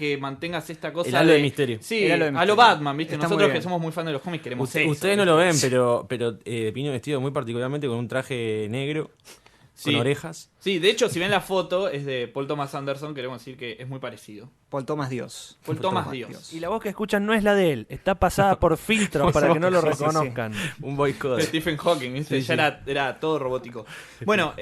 que mantengas esta cosa el halo de misterio. Sí, El halo de a lo misterio. Batman, ¿viste? Está muy Nosotros que bien. somos muy fans de los cómics queremos eso. Ustedes no lo ven, pero vino vestido muy particularmente con un traje negro, Sí. con orejas. Sí, de hecho, si ven la foto, es de Paul Thomas Anderson, queremos decir que es muy parecido. Paul Thomas Dios. Paul Thomas Dios. Y la voz que escuchan no es la de él, está pasada por filtros para que no lo Sí, sí, sí. reconozcan. Un boicot. Stephen Hawking, ¿viste? Sí, Ya era todo robótico. Bueno,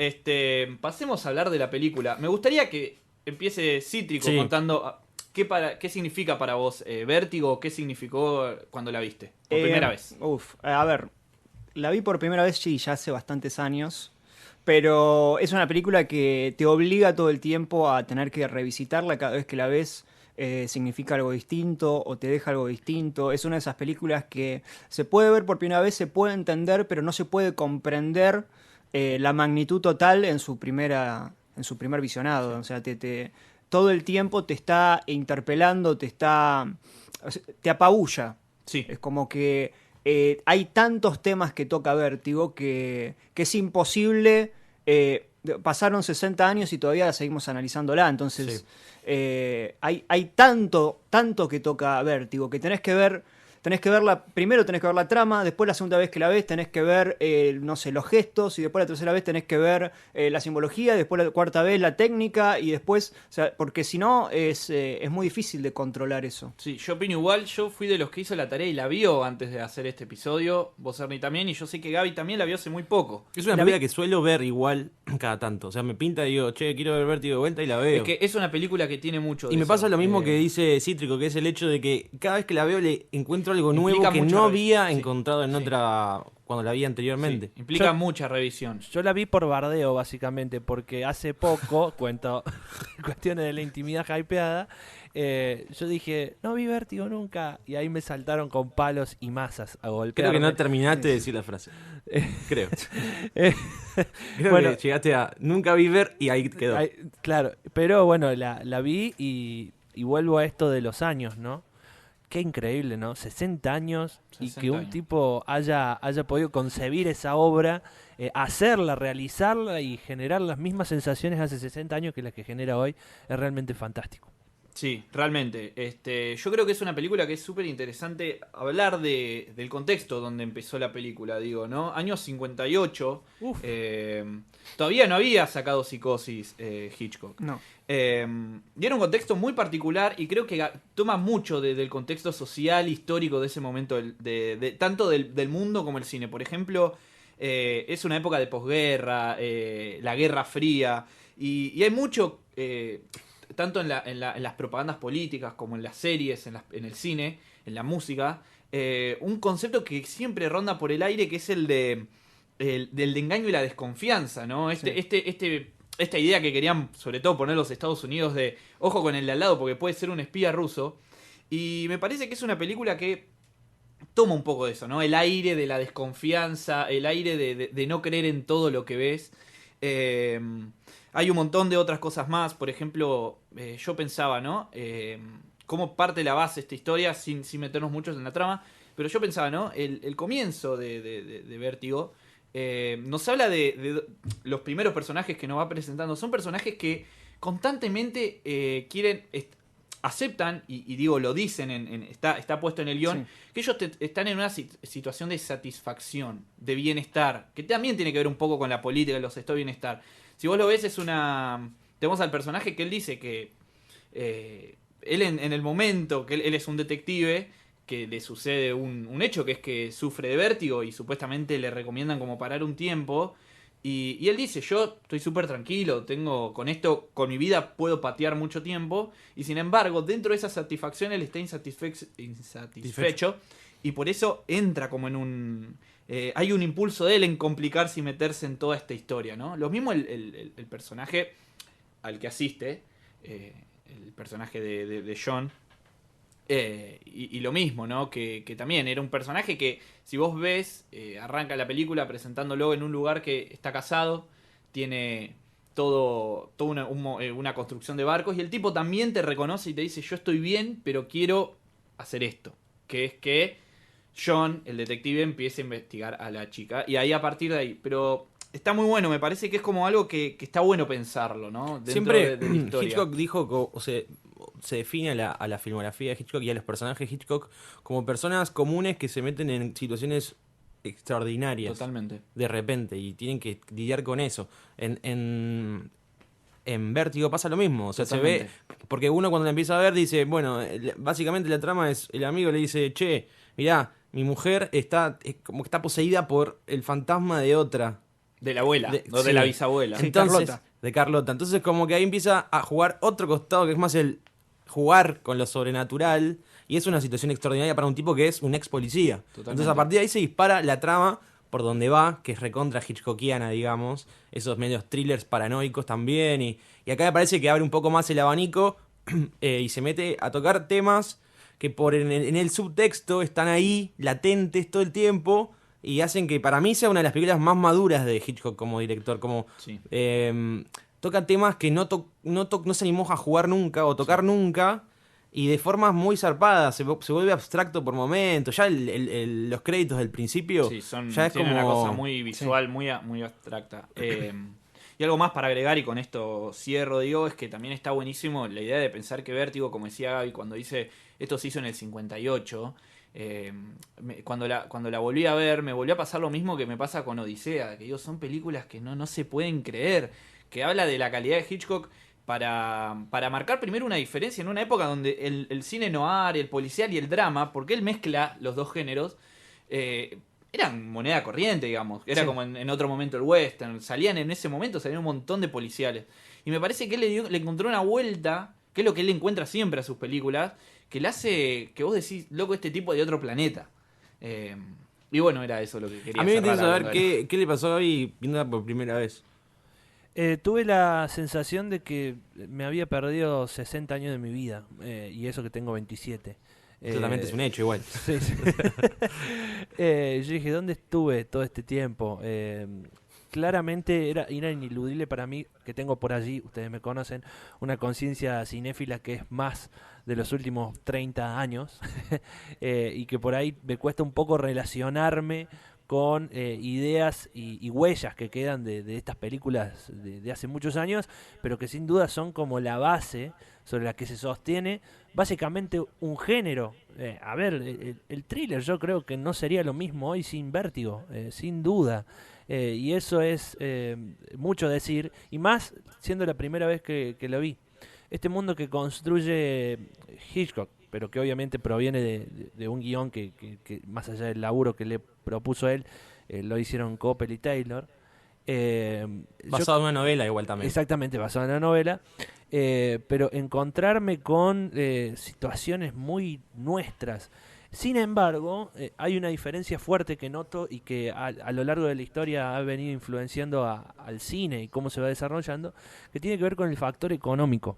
pasemos a hablar de la película. Me gustaría que empiece Cítrico Sí. contando qué significa para vos Vértigo, qué significó cuando la viste por primera vez. A ver, la vi por primera vez, sí, ya hace bastantes años. Pero es una película que te obliga todo el tiempo a tener que revisitarla cada vez que la ves. Significa algo distinto o te deja algo distinto. Es una de esas películas que se puede ver por primera vez, se puede entender, pero no se puede comprender la magnitud total en su primer visionado. Sí. O sea, todo el tiempo te está interpelando, te apabulla. Sí. Es como que hay tantos temas que toca Vértigo que es imposible. Pasaron 60 años y todavía seguimos analizándola. Entonces, hay tanto que toca Vértigo que tenés que verla. Primero tenés que ver la trama, después la segunda vez que la ves tenés que ver, no sé, los gestos, y después la tercera vez tenés que ver la simbología, después la cuarta vez la técnica, y después, o sea, porque si no es muy difícil de controlar eso. Sí, yo opino igual, yo fui de los que hizo la tarea y la vio antes de hacer este episodio, vos Ernie también, y yo sé que Gaby también la vio hace muy poco. Es una película que suelo ver igual cada tanto. O sea, me pinta y digo, che, quiero ver Vértigo de vuelta y la veo. Es que es una película que tiene mucho de Y me eso. pasa lo mismo que dice Cítrico, que es el hecho de que cada vez que la veo le encuentro algo nuevo Implica que mucha no revisión. había Sí. encontrado en Sí. otra cuando la vi anteriormente. Sí, implica Yo- mucha revisión. Yo la vi por bardeo, básicamente, porque hace poco, cuento cuestiones de la intimidad hypeada, yo dije, no vi Vértigo nunca, y ahí me saltaron con palos y masas a Creo golpearme. que no terminaste de decir la frase. Creo. Eh, Creo bueno, que llegaste a nunca vi ver y ahí quedó. claro, pero bueno, la vi y vuelvo a esto de los años, ¿no? Qué increíble, ¿no? 60 años y 60 que un años. tipo haya podido concebir esa obra, hacerla, realizarla y generar las mismas sensaciones hace 60 años que las que genera hoy, es realmente fantástico. Sí, realmente. Yo creo que es una película que es súper interesante hablar del contexto donde empezó la película, digo, ¿no? Años 58. Uf. Todavía no había sacado Psicosis Hitchcock. No. Y era un contexto muy particular y creo que toma mucho del contexto social, histórico de ese momento, tanto del mundo como el cine. Por ejemplo, es una época de posguerra, la Guerra Fría, y hay mucho... tanto en las propagandas políticas como en las series, en el cine, en la música, un concepto que siempre ronda por el aire, que es el del engaño y la desconfianza, ¿no? Esta idea que querían, sobre todo, poner los Estados Unidos de ojo con el de al lado porque puede ser un espía ruso. Y me parece que es una película que toma un poco de eso, ¿no? El aire de la desconfianza, el aire de no creer en todo lo que ves. Hay un montón de otras cosas más. Por ejemplo, yo pensaba, ¿no? Cómo parte la base esta historia sin meternos mucho en la trama. Pero yo pensaba, ¿no? El comienzo de Vértigo nos habla de los primeros personajes que nos va presentando. Son personajes que constantemente aceptan, y digo, lo dicen, está puesto en el guión, Sí. que ellos están en una situación de satisfacción, de bienestar, que también tiene que ver un poco con la política de los estados de bienestar. Si vos lo ves, tenemos al personaje que él dice que él en el momento que él es un detective, que le sucede un hecho, que es que sufre de vértigo y supuestamente le recomiendan como parar un tiempo. Y él dice, yo estoy súper tranquilo, con esto, con mi vida puedo patear mucho tiempo. Y sin embargo, dentro de esa satisfacción él está insatisfecho. Y por eso entra como en hay un impulso de él en complicarse y meterse en toda esta historia, ¿no? Lo mismo el personaje al que asiste, el personaje de John. Y lo mismo, ¿no? Que también era un personaje que, si vos ves, arranca la película presentándolo en un lugar que está casado, tiene toda una construcción de barcos, y el tipo también te reconoce y te dice, yo estoy bien, pero quiero hacer esto. Que es que John, el detective, empiece a investigar a la chica, y ahí a partir de ahí. Pero está muy bueno, me parece que es como algo que está bueno pensarlo, ¿no? Dentro Siempre de la historia. Hitchcock dijo, o sea, se define a la filmografía de Hitchcock y a los personajes de Hitchcock como personas comunes que se meten en situaciones extraordinarias. Totalmente. De repente, y tienen que lidiar con eso. En Vértigo pasa lo mismo, o sea, Totalmente. se ve, porque uno cuando la empieza a ver dice, bueno, básicamente la trama es, el amigo le dice, che, mirá, mi mujer está como que está poseída por el fantasma de otra. De la abuela, o de Sí. la bisabuela. Sí. Entonces, Carlota. de Carlota. Entonces como que ahí empieza a jugar otro costado, que es más el jugar con lo sobrenatural, y es una situación extraordinaria para un tipo que es un ex policía. Totalmente. Entonces a partir de ahí se dispara la trama por donde va, que es recontra hitchcockiana, digamos, esos medios thrillers paranoicos también, y acá me parece que abre un poco más el abanico y se mete a tocar temas que en el subtexto están ahí, latentes todo el tiempo, y hacen que para mí sea una de las películas más maduras de Hitchcock como director, como Sí. toca temas que no se animó a jugar nunca o tocar nunca, y de formas muy zarpadas, se vuelve abstracto por momentos, ya los créditos del principio Sí, ya es tienen como... una cosa muy visual, muy abstracta. Y algo más para agregar, y con esto cierro, digo, es que también está buenísimo la idea de pensar que Vértigo, como decía Gaby, cuando dice esto se hizo en el 58, cuando la volví a ver, me volvió a pasar lo mismo que me pasa con Odisea, que digo, son películas que no se pueden creer, que habla de la calidad de Hitchcock para marcar primero una diferencia en una época donde el cine noir, el policial y el drama, porque él mezcla los dos géneros, eran moneda corriente, digamos. Era Sí. como en otro momento el western. En ese momento salían un montón de policiales. Y me parece que él le encontró una vuelta, que es lo que él encuentra siempre a sus películas, que le hace que vos decís, loco, este tipo de otro planeta. Y bueno, era eso lo que quería A mí me cerrar interesa saber hablando de qué le pasó a Gaby viéndola por primera vez. Tuve la sensación de que me había perdido 60 años de mi vida, y eso que tengo 27. Totalmente es un hecho igual. Sí, sí. Yo dije, ¿dónde estuve todo este tiempo? Claramente era ineludible para mí, que tengo por allí, ustedes me conocen, una conciencia cinéfila que es más de los últimos 30 años, y que por ahí me cuesta un poco relacionarme con ideas y huellas que quedan de estas películas de hace muchos años, pero que sin duda son como la base sobre la que se sostiene básicamente un género. A ver, el thriller yo creo que no sería lo mismo hoy sin Vértigo, sin duda. Y eso es mucho decir, y más siendo la primera vez que lo vi. Este mundo que construye Hitchcock, pero que obviamente proviene de un guión que más allá del laburo que le propuso él, lo hicieron Coppel y Taylor. Basado en una novela igual también. Exactamente, basado en la novela. Pero encontrarme con situaciones muy nuestras. Sin embargo, hay una diferencia fuerte que noto y que a lo largo de la historia ha venido influenciando al cine y cómo se va desarrollando, que tiene que ver con el factor económico.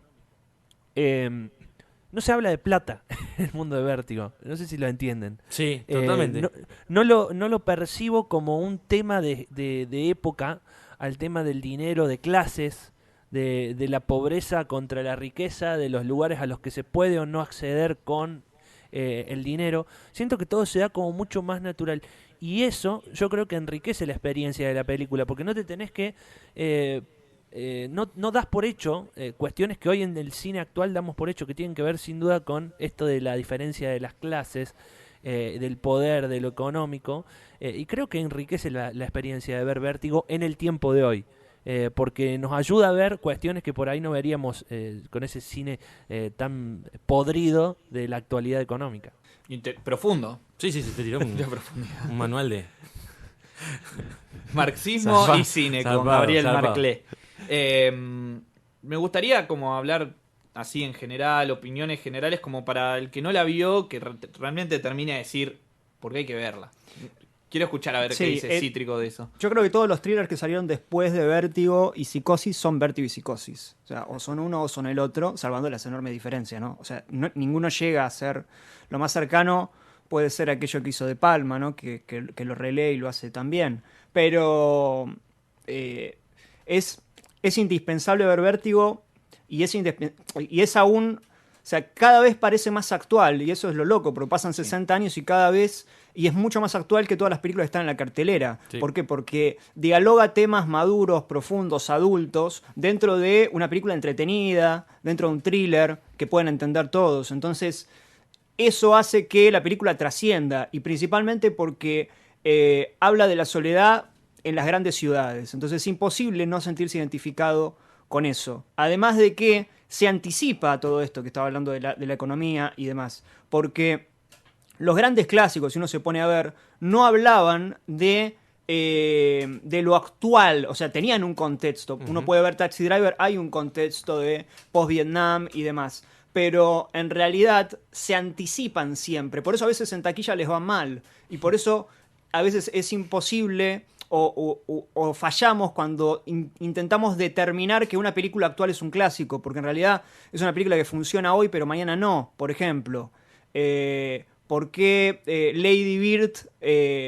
No se habla de plata en el mundo de Vértigo, no sé si lo entienden. Sí, totalmente. No lo percibo como un tema de época al tema del dinero, de clases, de la pobreza contra la riqueza, de los lugares a los que se puede o no acceder con el dinero. Siento que todo se da como mucho más natural. Y eso yo creo que enriquece la experiencia de la película, porque no te tenés que... no das por hecho cuestiones que hoy en el cine actual damos por hecho, que tienen que ver sin duda con esto de la diferencia de las clases, del poder, de lo económico, y creo que enriquece la experiencia de ver Vértigo en el tiempo de hoy. Porque nos ayuda a ver cuestiones que por ahí no veríamos con ese cine tan podrido de la actualidad económica. Profundo. Sí, te tiró De profundidad. un manual de... Marxismo Zarpado, y cine con zarpado, Gabriel zarpado. Marclé. Me gustaría como hablar así en general, opiniones generales, como para el que no la vio, que realmente termine a decir por qué hay que verla. Quiero escuchar a ver Sí, qué dice Cítrico de eso. Yo creo que todos los thrillers que salieron después de Vértigo y Psicosis son Vértigo y Psicosis. O sea, o son uno o son el otro, salvando las enormes diferencias, ¿no? O sea, ninguno llega a ser lo más cercano. Puede ser aquello que hizo De Palma, ¿no? Que lo relee y lo hace también. Pero es indispensable ver Vértigo y es aún sea, cada vez parece más actual, y eso es lo loco, porque pasan 60 años y cada vez... Y es mucho más actual que todas las películas que están en la cartelera. Sí. ¿Por qué? Porque dialoga temas maduros, profundos, adultos, dentro de una película entretenida, dentro de un thriller que pueden entender todos. Entonces, eso hace que la película trascienda, y principalmente porque habla de la soledad en las grandes ciudades. Entonces es imposible no sentirse identificado con eso. Además de que se anticipa a todo esto que estaba hablando de la economía y demás. Porque los grandes clásicos, si uno se pone a ver, no hablaban de lo actual. O sea, tenían un contexto. Uno puede ver Taxi Driver, hay un contexto de post-Vietnam y demás. Pero en realidad se anticipan siempre. Por eso a veces en taquilla les va mal. Y por eso a veces es imposible o fallamos cuando intentamos determinar que una película actual es un clásico. Porque en realidad es una película que funciona hoy, pero mañana no. Por ejemplo, ¿por qué Lady Bird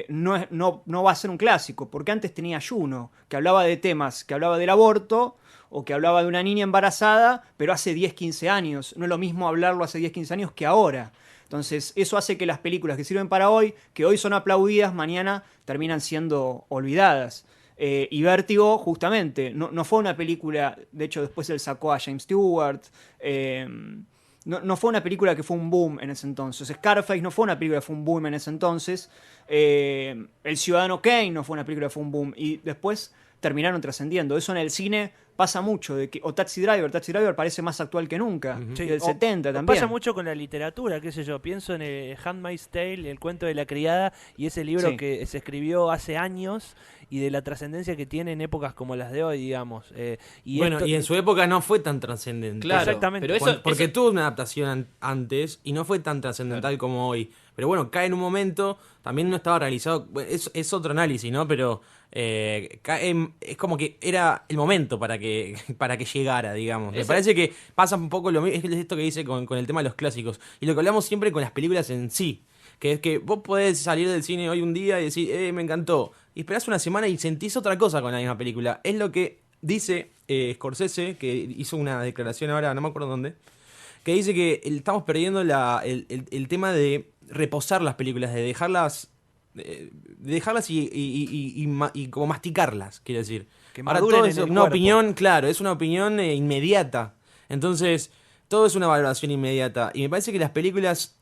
no va a ser un clásico? Porque antes tenía Juno, que hablaba de temas, que hablaba del aborto, o que hablaba de una niña embarazada, pero hace 10, 15 años. No es lo mismo hablarlo hace 10, 15 años que ahora. Entonces, eso hace que las películas que sirven para hoy, que hoy son aplaudidas, mañana terminan siendo olvidadas. Y Vértigo, justamente, no fue una película, de hecho después él sacó a James Stewart, no fue una película que fue un boom en ese entonces. Scarface no fue una película que fue un boom en ese entonces. El Ciudadano Kane no fue una película que fue un boom. Y después terminaron trascendiendo. Eso en el cine pasa mucho. O Taxi Driver parece más actual que nunca. Sí, Y del 70 también. Pasa mucho con la literatura, qué sé yo. Pienso en Handmaid's Tale, el cuento de la criada, y ese libro Sí. que se escribió hace años y de la trascendencia que tiene en épocas como las de hoy, digamos. Y en su época no fue tan trascendente. Claro, Exactamente. pero eso, Porque eso- tuvo una adaptación antes y no fue tan trascendental como hoy. Pero bueno, cae en un momento, también no estaba realizado, bueno, es otro análisis, ¿no? Pero es como que era el momento para que llegara, digamos. Me parece que pasa un poco lo mismo, es esto que dice con el tema de los clásicos. Y lo que hablamos siempre con las películas en sí. Que es que vos podés salir del cine hoy un día y decir, me encantó. Y esperás una semana y sentís otra cosa con la misma película. Es lo que dice Scorsese, que hizo una declaración ahora, no me acuerdo dónde, que dice que estamos perdiendo el tema de reposar las películas, de dejarlas y como masticarlas, quiero decir. Que Ahora maduren todo en es el una cuerpo. opinión, claro, es una opinión inmediata. Entonces, todo es una valoración inmediata. Y me parece que las películas,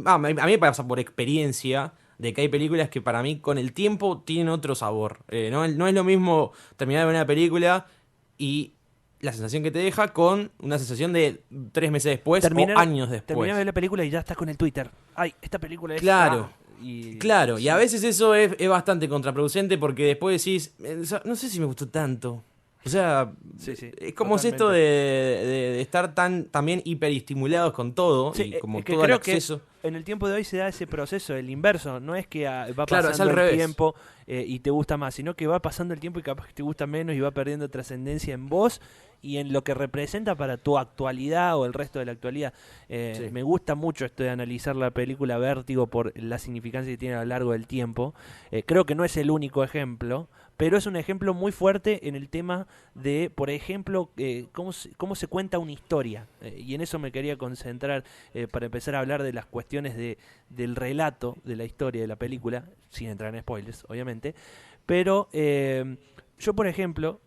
a mí me pasa por experiencia de que hay películas que para mí con el tiempo tienen otro sabor. No es lo mismo terminar de ver una película y la sensación que te deja con una sensación de 3 meses después o años después. Terminás de ver la película y ya estás con el Twitter. Ay, esta película es... Claro. Y, Claro, y a veces eso es bastante contraproducente porque después decís, no sé si me gustó tanto. O sea, Sí, sí, es como es esto de estar también hiperestimulados con todo Sí, y como es que todo el creo acceso. que en el tiempo de hoy se da ese proceso, el inverso. No es que va Claro, es pasando al el revés. tiempo y te gusta más, sino que va pasando el tiempo y capaz que te gusta menos y va perdiendo trascendencia en vos y en lo que representa para tu actualidad o el resto de la actualidad. Sí. Me gusta mucho esto de analizar la película Vértigo por la significancia que tiene a lo largo del tiempo. Creo que no es el único ejemplo, pero es un ejemplo muy fuerte en el tema de, por ejemplo, cómo se cuenta una historia. Y en eso me quería concentrar para empezar a hablar de las cuestiones del relato de la historia de la película, sin entrar en spoilers, obviamente. Pero yo, por ejemplo,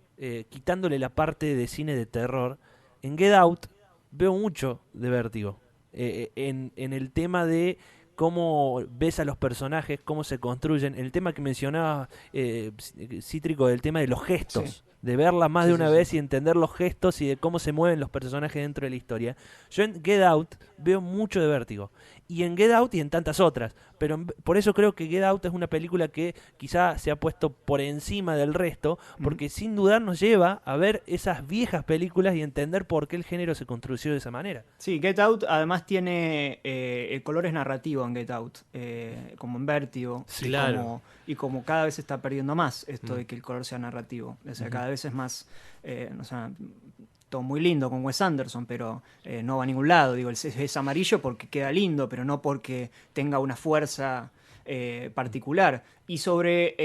quitándole la parte de cine de terror, en Get Out veo mucho de Vértigo. En el tema de cómo ves a los personajes, cómo se construyen, el tema que mencionaba Cítrico, del tema de los gestos, Sí. de verla más Sí, de sí, una sí. vez y entender los gestos y de cómo se mueven los personajes dentro de la historia. Yo en Get Out veo mucho de Vértigo, y en Get Out y en tantas otras, pero por eso creo que Get Out es una película que quizá se ha puesto por encima del resto, porque sin dudar nos lleva a ver esas viejas películas y entender por qué el género se construyó de esa manera. Sí, Get Out además tiene el color es narrativo en Get Out, como en Vértigo. Sí, y claro. como cada vez se está perdiendo más esto de que el color sea narrativo. O sea, cada vez es más, o sea, todo muy lindo con Wes Anderson, pero no va a ningún lado. Digo, es amarillo porque queda lindo, pero no porque tenga una fuerza particular. Y sobre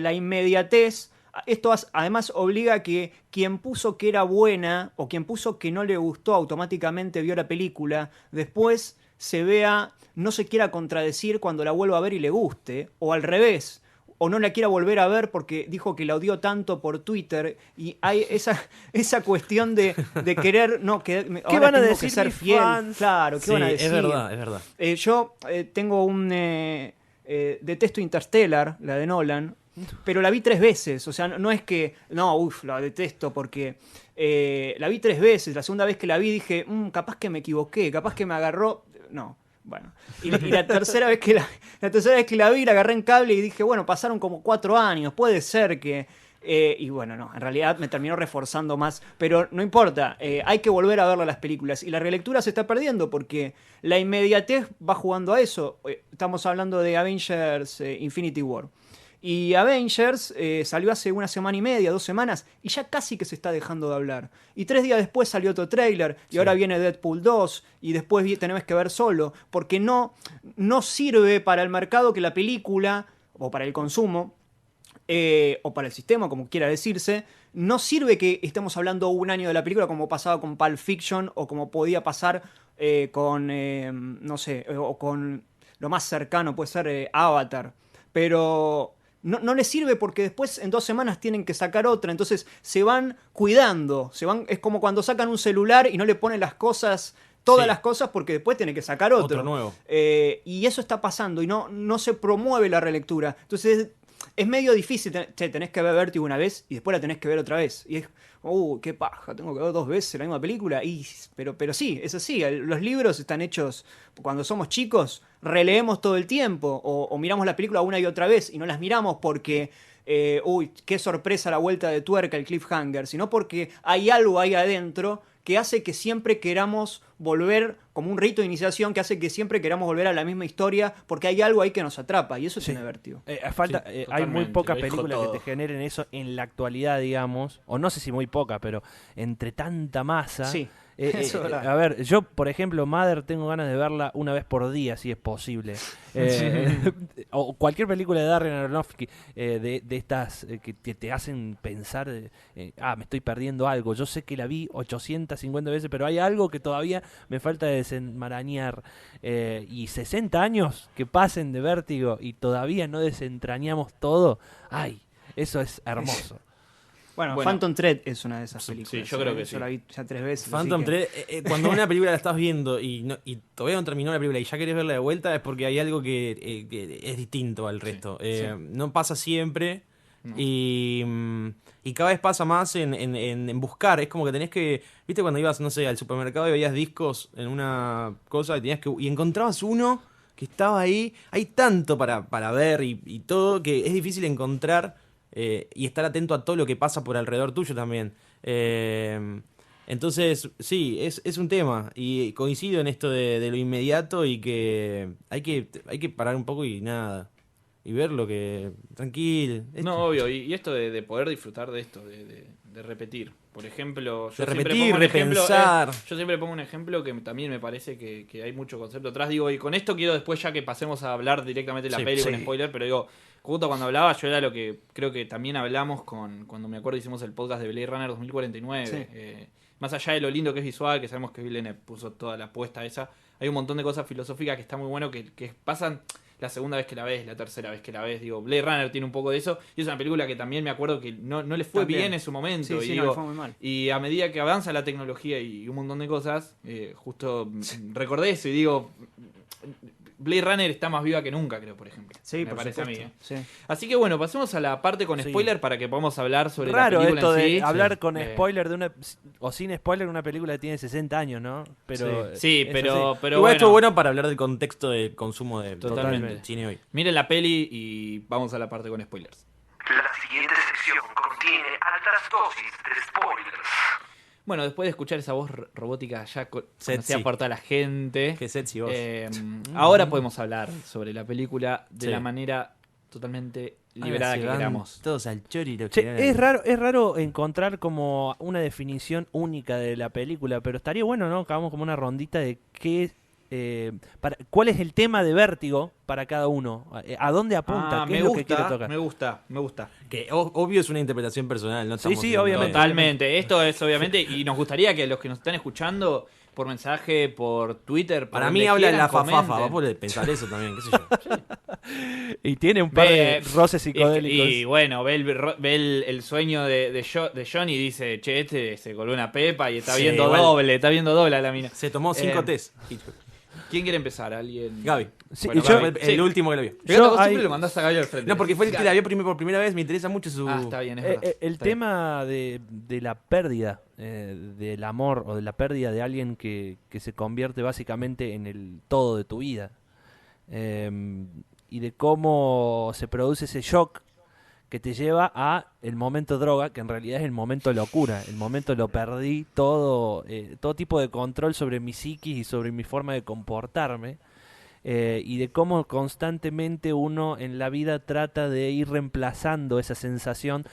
la inmediatez, Esto además obliga a que quien puso que era buena o quien puso que no le gustó automáticamente vio la película, después se vea, no se quiera contradecir cuando la vuelva a ver y le guste, o al revés, o no la quiera volver a ver porque dijo que la odió tanto por Twitter, y hay esa cuestión de querer, no, que ¿Qué van a decir que ser mis fiel? fans? Claro, ¿qué Sí, van a decir? es verdad, es verdad. Yo tengo detesto Interstellar, la de Nolan, pero la vi 3 veces. O sea, no es que, la detesto porque la vi 3 veces. La segunda vez que la vi dije, capaz que me equivoqué, capaz que me agarró. No, bueno. Y la tercera vez que la vi, la agarré en cable y dije, bueno, pasaron como 4 años, puede ser que. Y bueno, no, en realidad me terminó reforzando más, pero no importa, hay que volver a ver las películas, y la relectura se está perdiendo porque la inmediatez va jugando a eso. Estamos hablando de Avengers Infinity War, y Avengers salió hace 1 semana y media, 2 semanas, y ya casi que se está dejando de hablar, y 3 días después salió otro tráiler, y ahora viene Deadpool 2, y después tenemos que ver Solo, porque no sirve para el mercado que la película, o para el consumo, o para el sistema, como quiera decirse, no sirve que estemos hablando 1 año de la película como pasaba con Pulp Fiction o como podía pasar con, no sé, o con lo más cercano puede ser Avatar, pero no les sirve porque después en 2 semanas tienen que sacar otra, entonces se van cuidando, es como cuando sacan un celular y no le ponen las cosas, todas las cosas, porque después tienen que sacar otro nuevo. y eso está pasando y no se promueve la relectura, entonces es medio difícil. Tenés que ver Vértigo una vez y después la tenés que ver otra vez. Y es, qué paja, tengo que ver 2 veces la misma película. Pero sí, es así. Los libros están hechos, cuando somos chicos, releemos todo el tiempo o miramos la película una y otra vez y no las miramos porque, qué sorpresa la vuelta de tuerca, el cliffhanger, sino porque hay algo ahí adentro que hace que siempre queramos volver, como un rito de iniciación, que hace que siempre queramos volver a la misma historia, porque hay algo ahí que nos atrapa, y eso tiene vértigo. Hay muy pocas lo dijo películas todo. que te generen eso en la actualidad, digamos, o no sé si muy pocas, pero entre tanta masa. Sí, eso es verdad. A ver, yo, por ejemplo, Mother tengo ganas de verla 1 vez por día, si es posible. O cualquier película de Darren Aronofsky, de estas que te hacen pensar, me estoy perdiendo algo. Yo sé que la vi 850 veces, pero hay algo que todavía me falta desenmarañar. Y 60 años que pasen de Vértigo y todavía no desentrañamos todo. ¡Ay! Eso es hermoso. Bueno, Phantom Thread es una de esas películas. Sí, yo creo que sí. Yo la vi ya 3 veces. Phantom Thread, cuando una película la estás viendo y todavía no terminó la película y ya querés verla de vuelta, es porque hay algo que es distinto al resto. No pasa siempre. No. Y cada vez pasa más en buscar. Es como que tenés que... ¿Viste cuando ibas, no sé, al supermercado y veías discos en una cosa y encontrabas uno que estaba ahí? Hay tanto para ver y todo que es difícil encontrar y estar atento a todo lo que pasa por alrededor tuyo también. Entonces, sí, es un tema. Y coincido en esto de lo inmediato y que hay que parar un poco y nada. Y ver lo que... Tranquilo. No, obvio. Y esto de poder disfrutar de esto, de repetir. Por ejemplo, yo De siempre repetir, pongo un ejemplo, repensar. yo siempre pongo un ejemplo que también me parece que hay mucho concepto atrás. Digo, y con esto quiero después ya que pasemos a hablar directamente de la Sí, peli con sí. spoiler, pero digo, justo cuando hablaba, yo era lo que creo que también hablamos cuando me acuerdo hicimos el podcast de Blade Runner 2049. Sí. Más allá de lo lindo que es visual, que sabemos que Villeneuve puso toda la apuesta esa, hay un montón de cosas filosóficas que está muy bueno que pasan la segunda vez que la ves, la tercera vez que la ves. Digo, Blade Runner tiene un poco de eso, y es una película que también me acuerdo que no le fue También. bien en su momento. Sí, y no, digo, le fue muy mal. y a medida que avanza la tecnología y un montón de cosas, justo recordé eso y digo, Blade Runner está más viva que nunca, creo, por ejemplo. Sí, me por parece supuesto. a mí. Sí. Así que bueno, pasemos a la parte con Sí. spoiler para que podamos hablar sobre Raro la película esto en de sí. hablar con Eh, spoiler de una o sin spoiler de una película que tiene 60 años, ¿no? Pero Sí, es pero, así. pero Igual estuvo bueno, bueno para hablar del contexto de consumo de Totalmente. del cine hoy. miren la peli y vamos a la parte con spoilers. La siguiente sección contiene altas dosis de spoilers. Bueno, después de escuchar esa voz robótica ya Sexy. conocida por toda la gente, Qué sexy voz. ahora podemos hablar sobre la película de Sí. la manera totalmente liberada que queramos. Todos al chori lo Che, que es raro encontrar como una definición única de la película, pero estaría bueno, ¿no? Que hagamos como una rondita de qué ¿cuál es el tema de Vértigo para cada uno? ¿A dónde apunta? ¿Qué es lo que quiere tocar? me gusta. Que obvio es una interpretación personal, no Sí, estamos sí, diciendo- obviamente. Totalmente. Esto es obviamente, y nos gustaría que los que nos están escuchando por mensaje, por Twitter, por Para donde mí habla en quieran, la fafafa, comenten. vos podés pensar eso también, qué sé yo. Y tiene un par de roces psicodélicos. Y bueno, ve el sueño de John y dice, che, este se coló una pepa y está Sí, viendo igual. doble a la mina. Se tomó 5 Eh, tés. ¿Quién quiere empezar? ¿Alguien? Gaby. Sí, Bueno, y yo- Gaby. El Sí. último que lo vio. Fíjate, vos hay- siempre lo mandás a Gaby al frente. No, porque fue el que la vio por primera vez, me interesa mucho su... Ah, está bien, es verdad. El Está bien. tema de la pérdida del amor o de la pérdida de alguien que se convierte básicamente en el todo de tu vida. Y de cómo se produce ese shock que te lleva a el momento droga, que en realidad es el momento locura. El momento lo perdí todo tipo de control sobre mi psiquis y sobre mi forma de comportarme. Y de cómo constantemente uno en la vida trata de ir reemplazando esa sensación,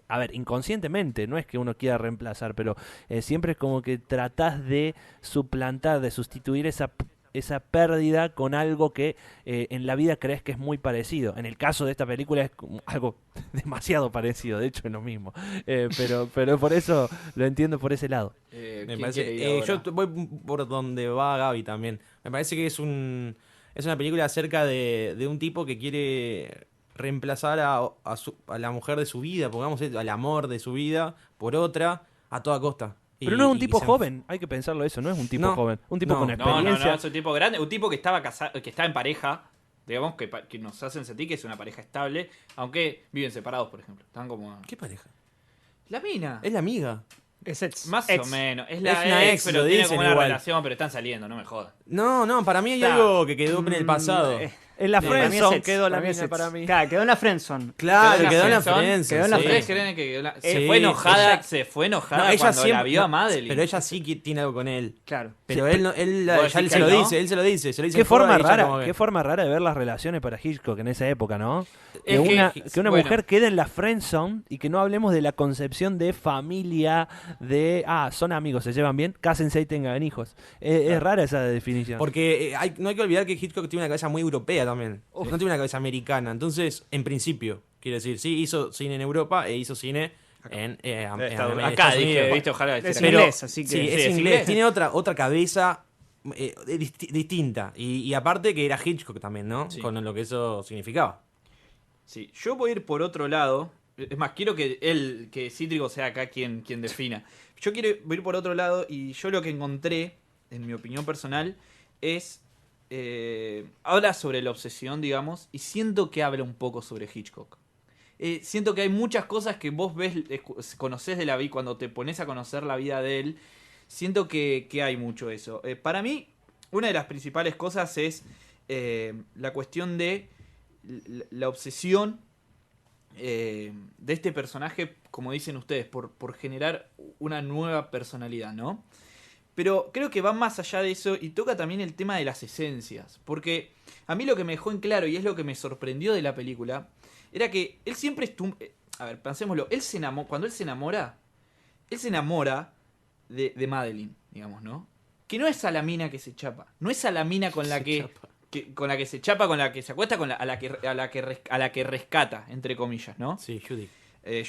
a ver, inconscientemente, no es que uno quiera reemplazar, pero siempre es como que tratás de suplantar, de sustituir esa pérdida con algo que en la vida crees que es muy parecido. En el caso de esta película es como algo demasiado parecido, de hecho es lo mismo. Pero por eso lo entiendo por ese lado. Me ¿Quién parece, quiere ir ahora? yo voy por donde va Gaby también. Me parece que es una película acerca de un tipo que quiere reemplazar a la mujer de su vida, pongamos al amor de su vida, por otra, a toda costa. Pero no es un Y tipo se- joven, hay que pensarlo eso, no es un tipo No, joven, un tipo no. con No, experiencia. es un tipo grande, un tipo que estaba casado, que está en pareja, digamos, que nos hacen sentir que es una pareja estable, aunque viven separados, por ejemplo. Están como... ¿Qué pareja? La mina. Es la amiga. Es ex. Más ex. o menos. Es Es la una ex, ex, pero lo tiene dicen como una igual. relación, pero están saliendo, no me jodas. No, para mí hay Está. algo que quedó en el pasado. En la Para mí es friendzone ex, quedó la para mí es mina ex. para mí. Claro, quedó en la friendzone. Claro, quedó en la friendzone, friendzone. quedó en la sí. ¿Ustedes friendzone. creen que quedó Sí, fue enojada, ella- se fue enojada No, ella cuando la siempre- vio a no, Madeline? Pero ella sí que tiene algo con él. Claro. Pero él, no, él ¿Vos ya decís se que lo no? dice, él se lo dice. Qué en forma joda y ella rara, como que- qué forma rara de ver las relaciones para Hitchcock en esa época, ¿no? Que Es una bueno, mujer quede en la friendzone y que no hablemos de la concepción de familia, de son amigos, se llevan bien, cásense y tengan hijos. Es rara esa definición. Porque no hay que olvidar que Hitchcock tiene una cabeza muy europea también. No tiene una cabeza americana. Entonces, en principio, quiero decir, sí, hizo cine en Europa e hizo cine en Acá Estados dije, Unidos. viste, ojalá Es decir inglés, así que... Sí, es es inglés. inglés. Tiene otra cabeza distinta. Y aparte que era Hitchcock también, ¿no? Sí. Con lo que eso significaba. Sí, yo voy a ir por otro lado. Es más, quiero que Cítrico sea acá quien defina. Yo voy a ir por otro lado y yo lo que encontré, en mi opinión personal, es... habla sobre la obsesión, digamos, y siento que habla un poco sobre Hitchcock. Siento que hay muchas cosas que vos ves, conocés de la vida, cuando te pones a conocer la vida de él, siento que hay mucho eso. Para mí, una de las principales cosas es la cuestión de la obsesión de este personaje, como dicen ustedes, por generar una nueva personalidad, ¿no? Pero creo que va más allá de eso y toca también el tema de las esencias. Porque a mí lo que me dejó en claro y es lo que me sorprendió de la película era que él siempre estuvo... A ver, pensémoslo. Cuando él se enamora de Madeline, digamos, ¿no? Que no es a la mina que se chapa. No es a la mina con la que se chapa, con la que se acuesta, a la que rescata, entre comillas, ¿no? Sí, Judy.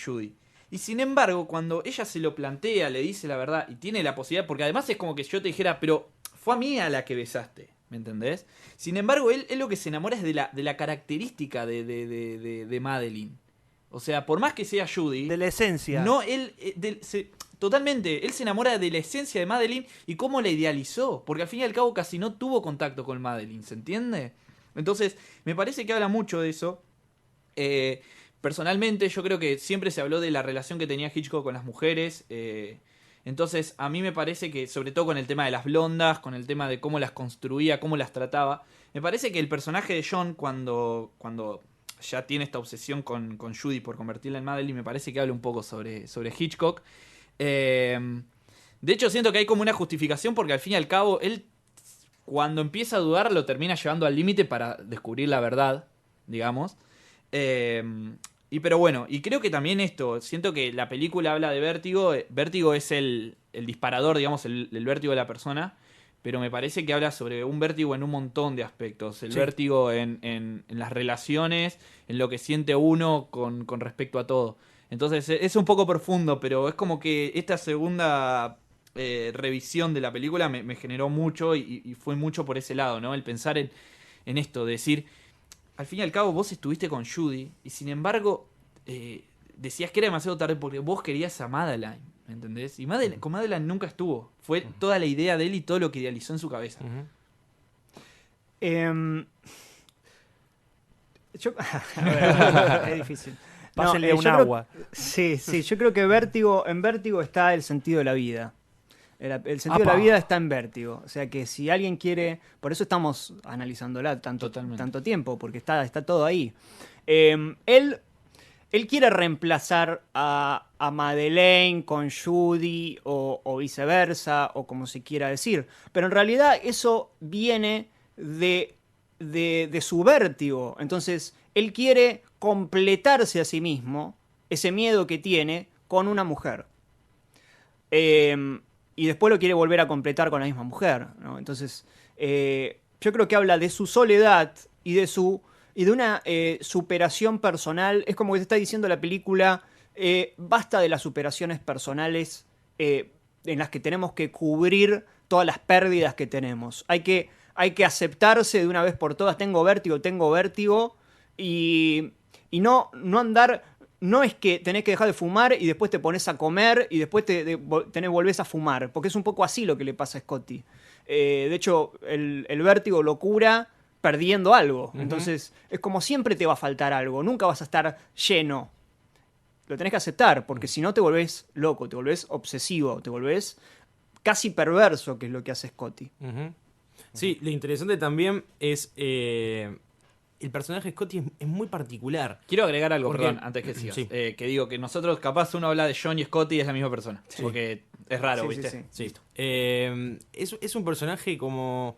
Judy. Y sin embargo, cuando ella se lo plantea, le dice la verdad y tiene la posibilidad, porque además es como que yo te dijera, pero fue a mí a la que besaste, ¿me entendés? Sin embargo, él lo que se enamora es de la característica de Madeline. O sea, por más que sea Judy, De la esencia. no, totalmente, él se enamora de la esencia de Madeline y cómo la idealizó, porque al fin y al cabo casi no tuvo contacto con Madeline, ¿se entiende? Entonces, me parece que habla mucho de eso. Personalmente, yo creo que siempre se habló de la relación que tenía Hitchcock con las mujeres. Entonces, a mí me parece que, sobre todo con el tema de las blondas, con el tema de cómo las construía, cómo las trataba, me parece que el personaje de John, cuando ya tiene esta obsesión con Judy por convertirla en Madeline, me parece que habla un poco sobre Hitchcock. De hecho, siento que hay como una justificación porque al fin y al cabo, él, cuando empieza a dudar, lo termina llevando al límite para descubrir la verdad, digamos. Pero bueno, y creo que también esto, siento que la película habla de vértigo. Vértigo es el disparador, digamos, el vértigo de la persona. pero me parece que habla sobre un vértigo en un montón de aspectos. El Sí. vértigo en las relaciones, en lo que siente uno con respecto a todo. Entonces es un poco profundo, pero es como que esta segunda revisión de la película me generó mucho y fue mucho por ese lado, ¿no? El pensar en esto, de decir, al fin y al cabo vos estuviste con Judy y sin embargo decías que era demasiado tarde porque vos querías a Madeline, ¿me entendés? Y con Madeline nunca estuvo. Fue toda la idea de él y todo lo que idealizó en su cabeza. Yo, a ver, es difícil. Pásenle yo un creo- agua. Sí, yo creo que en Vértigo está el sentido de la vida. El sentido de la ¡Apa! vida está en Vértigo. O sea que si alguien quiere. Por eso estamos analizándola Totalmente. tanto tiempo, porque está todo ahí. Él quiere reemplazar a Madeleine con Judy o viceversa, o como se quiera decir. Pero en realidad eso viene de su vértigo. Entonces, él quiere completarse a sí mismo, ese miedo que tiene, con una mujer. Y después lo quiere volver a completar con la misma mujer, ¿no? Entonces, yo creo que habla de su soledad y de una superación personal. Es como que te está diciendo la película, basta de las superaciones personales en las que tenemos que cubrir todas las pérdidas que tenemos. Hay que aceptarse de una vez por todas, tengo vértigo, y no andar. No es que tenés que dejar de fumar y después te pones a comer y después volvés a fumar, porque es un poco así lo que le pasa a Scotty. De hecho, el vértigo lo cura perdiendo algo. Entonces, es como siempre te va a faltar algo, nunca vas a estar lleno. Lo tenés que aceptar, porque si no te volvés loco, te volvés obsesivo, te volvés casi perverso, que es lo que hace Scotty. Sí, lo interesante también es el personaje de Scotty es muy particular. Quiero agregar algo, Porque- perdón, antes que sigas. Sí. Que digo que nosotros, capaz uno habla de John y Scotty y es la misma persona. Porque es raro, Sí, ¿viste? sí, sí. Sí. Es un personaje como...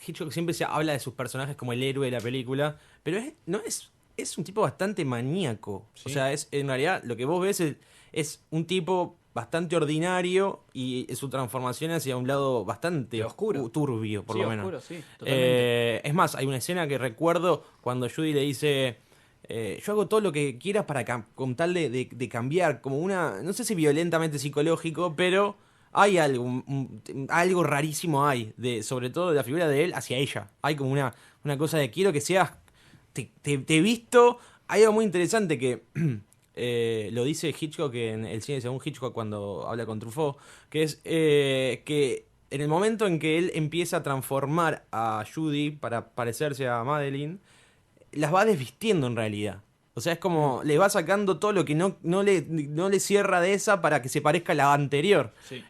Hitchcock siempre se habla de sus personajes como el héroe de la película, pero es un tipo bastante maníaco. O sea, en realidad lo que vos ves es un tipo bastante ordinario y su transformación hacia un lado bastante Oscuro. turbio, por Sí, lo menos. oscuro, sí, totalmente. Es más, hay una escena que recuerdo cuando Judy le dice... yo hago todo lo que quieras para con tal de cambiar, como una, no sé si violentamente psicológico, pero hay algo, algo rarísimo hay, sobre todo de la figura de él hacia ella. Hay como una cosa de quiero que seas, te he visto. Hay algo muy interesante que lo dice Hitchcock en el cine según Hitchcock cuando habla con Truffaut, que es que en el momento en que él empieza a transformar a Judy para parecerse a Madeline, las va desvistiendo en realidad. O sea, es como le va sacando todo lo que no le cierra de esa para que se parezca a la anterior. Sí.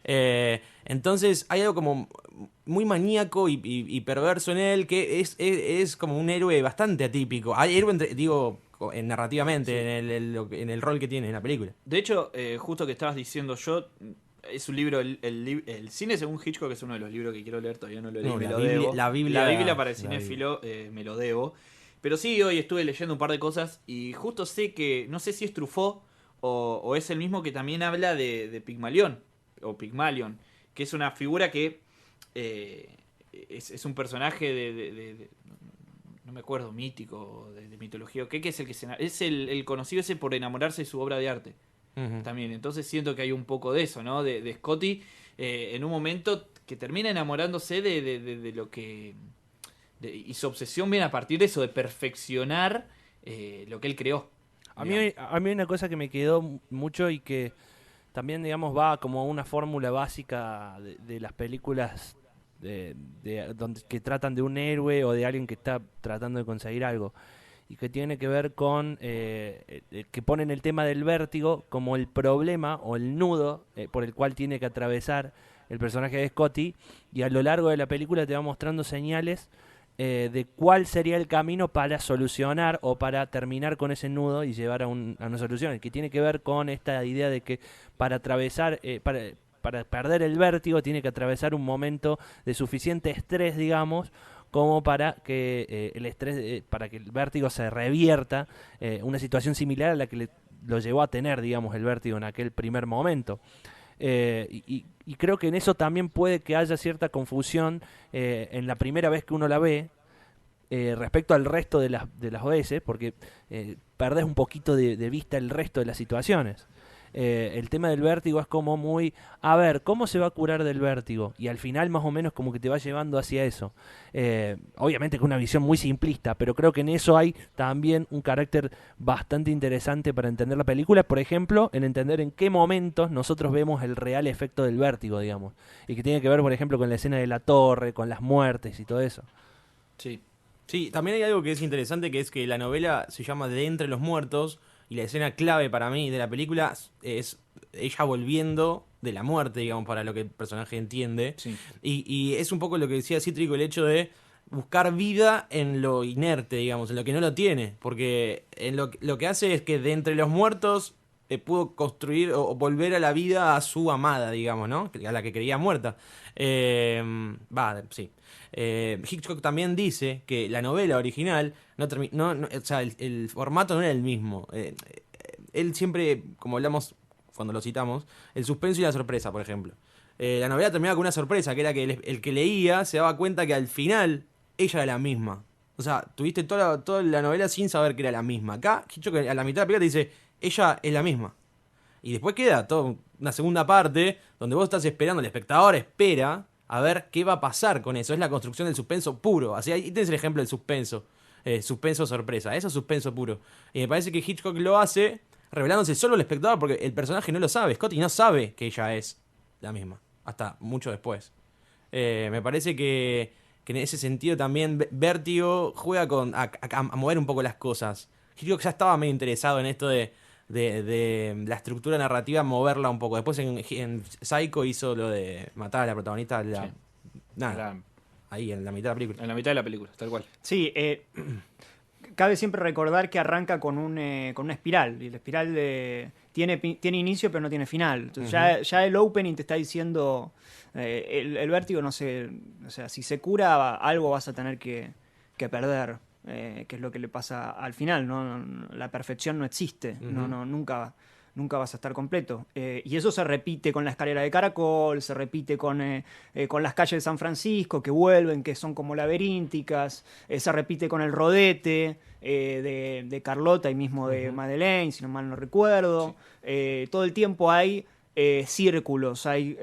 Entonces hay algo como muy maníaco y perverso en él, que es como un héroe bastante atípico. Hay héroe, narrativamente, en el rol que tiene en la película. De hecho, justo que estabas diciendo yo, es un libro, el cine según Hitchcock es uno de los libros que quiero leer, todavía no lo leí, No, me la lo Biblia- debo. la Biblia- para el la cinéfilo me lo debo. Pero sí, hoy estuve leyendo un par de cosas y justo sé que, no sé si es Truffaut o es el mismo que también habla de Pigmalión, o Pigmalion, que es una figura que es un personaje no me acuerdo, mítico, de mitología, ¿qué es el que es el conocido ese por enamorarse de su obra de arte? También, entonces siento que hay un poco de eso, ¿no? De Scotty en un momento que termina enamorándose de lo que... y su obsesión viene a partir de eso, de perfeccionar lo que él creó. A mí hay una cosa que me quedó mucho y que también, digamos, va como una fórmula básica de las películas que tratan de un héroe o de alguien que está tratando de conseguir algo. Y que tiene que ver con que ponen el tema del vértigo como el problema o el nudo por el cual tiene que atravesar el personaje de Scotty, y a lo largo de la película te va mostrando señales de cuál sería el camino para solucionar o para terminar con ese nudo y llevar a una solución, que tiene que ver con esta idea de que para atravesar, para perder el vértigo tiene que atravesar un momento de suficiente estrés, digamos, como para que el estrés, para que el vértigo se revierta, una situación similar a la que lo llevó a tener, digamos, el vértigo en aquel primer momento. Y creo que en eso también puede que haya cierta confusión en la primera vez que uno la ve respecto al resto de las OS, porque perdés un poquito de vista el resto de las situaciones. El tema del vértigo es como muy, a ver, ¿cómo se va a curar del vértigo? Y al final más o menos como que te va llevando hacia eso. Obviamente con una visión muy simplista, pero creo que en eso hay también un carácter bastante interesante para entender la película, por ejemplo, en entender en qué momentos nosotros vemos el real efecto del vértigo, digamos, y que tiene que ver, por ejemplo, con la escena de la torre, con las muertes y todo eso. Sí. Sí, también hay algo que es interesante, que es que la novela se llama De entre los muertos, y la escena clave para mí de la película es ella volviendo de la muerte, digamos, para lo que el personaje entiende. Sí. Y es un poco lo que decía Cítrico, el hecho de buscar vida en lo inerte, digamos, en lo que no lo tiene. Porque en lo que hace es que de entre los muertos pudo construir o volver a la vida a su amada, digamos, ¿no? A la que creía muerta. Sí. Hitchcock también dice que la novela original o sea, el formato no era el mismo. Él siempre, como hablamos cuando lo citamos, el suspenso y la sorpresa, por ejemplo. La novela terminaba con una sorpresa, que era que el que leía se daba cuenta que al final ella era la misma. O sea, tuviste toda la novela sin saber que era la misma. Acá, Hitchcock a la mitad de la película te dice, ella es la misma. Y después queda toda una segunda parte donde vos estás esperando, el espectador espera a ver qué va a pasar con eso. Es la construcción del suspenso puro. Así, ahí tenés el ejemplo del suspenso. Suspenso sorpresa. Eso es suspenso puro. Y me parece que Hitchcock lo hace revelándose solo al espectador porque el personaje no lo sabe. Scotty no sabe que ella es la misma. Hasta mucho después. Me parece que en ese sentido también Vértigo juega a mover un poco las cosas. Hitchcock ya estaba medio interesado en esto de la estructura narrativa, moverla un poco. Después en Psycho hizo lo de matar a la protagonista. Ahí en la mitad de la película. En la mitad de la película, tal cual. Sí, cabe siempre recordar que arranca con una espiral. Y la espiral tiene inicio pero no tiene final. Entonces ya el opening te está diciendo, el vértigo, no sé, o sea, si se cura algo vas a tener que perder. Que es lo que le pasa al final, ¿no? La perfección no existe, nunca vas a estar completo. Y eso se repite con la escalera de caracol, se repite con las calles de San Francisco que vuelven, que son como laberínticas, se repite con el rodete de Carlota y mismo de Madeleine, si no mal no recuerdo. Sí. Todo el tiempo hay círculos, hay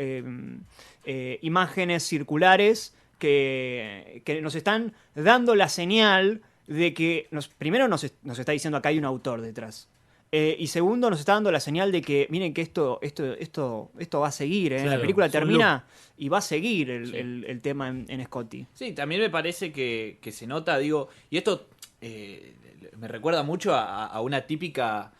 imágenes circulares que nos están dando la señal de que primero nos está diciendo acá hay un autor detrás. Y segundo, nos está dando la señal de que, miren que esto va a seguir. Claro, la película termina y va a seguir el tema en Scotty. Sí, también me parece que se nota, digo, y esto me recuerda mucho a una típica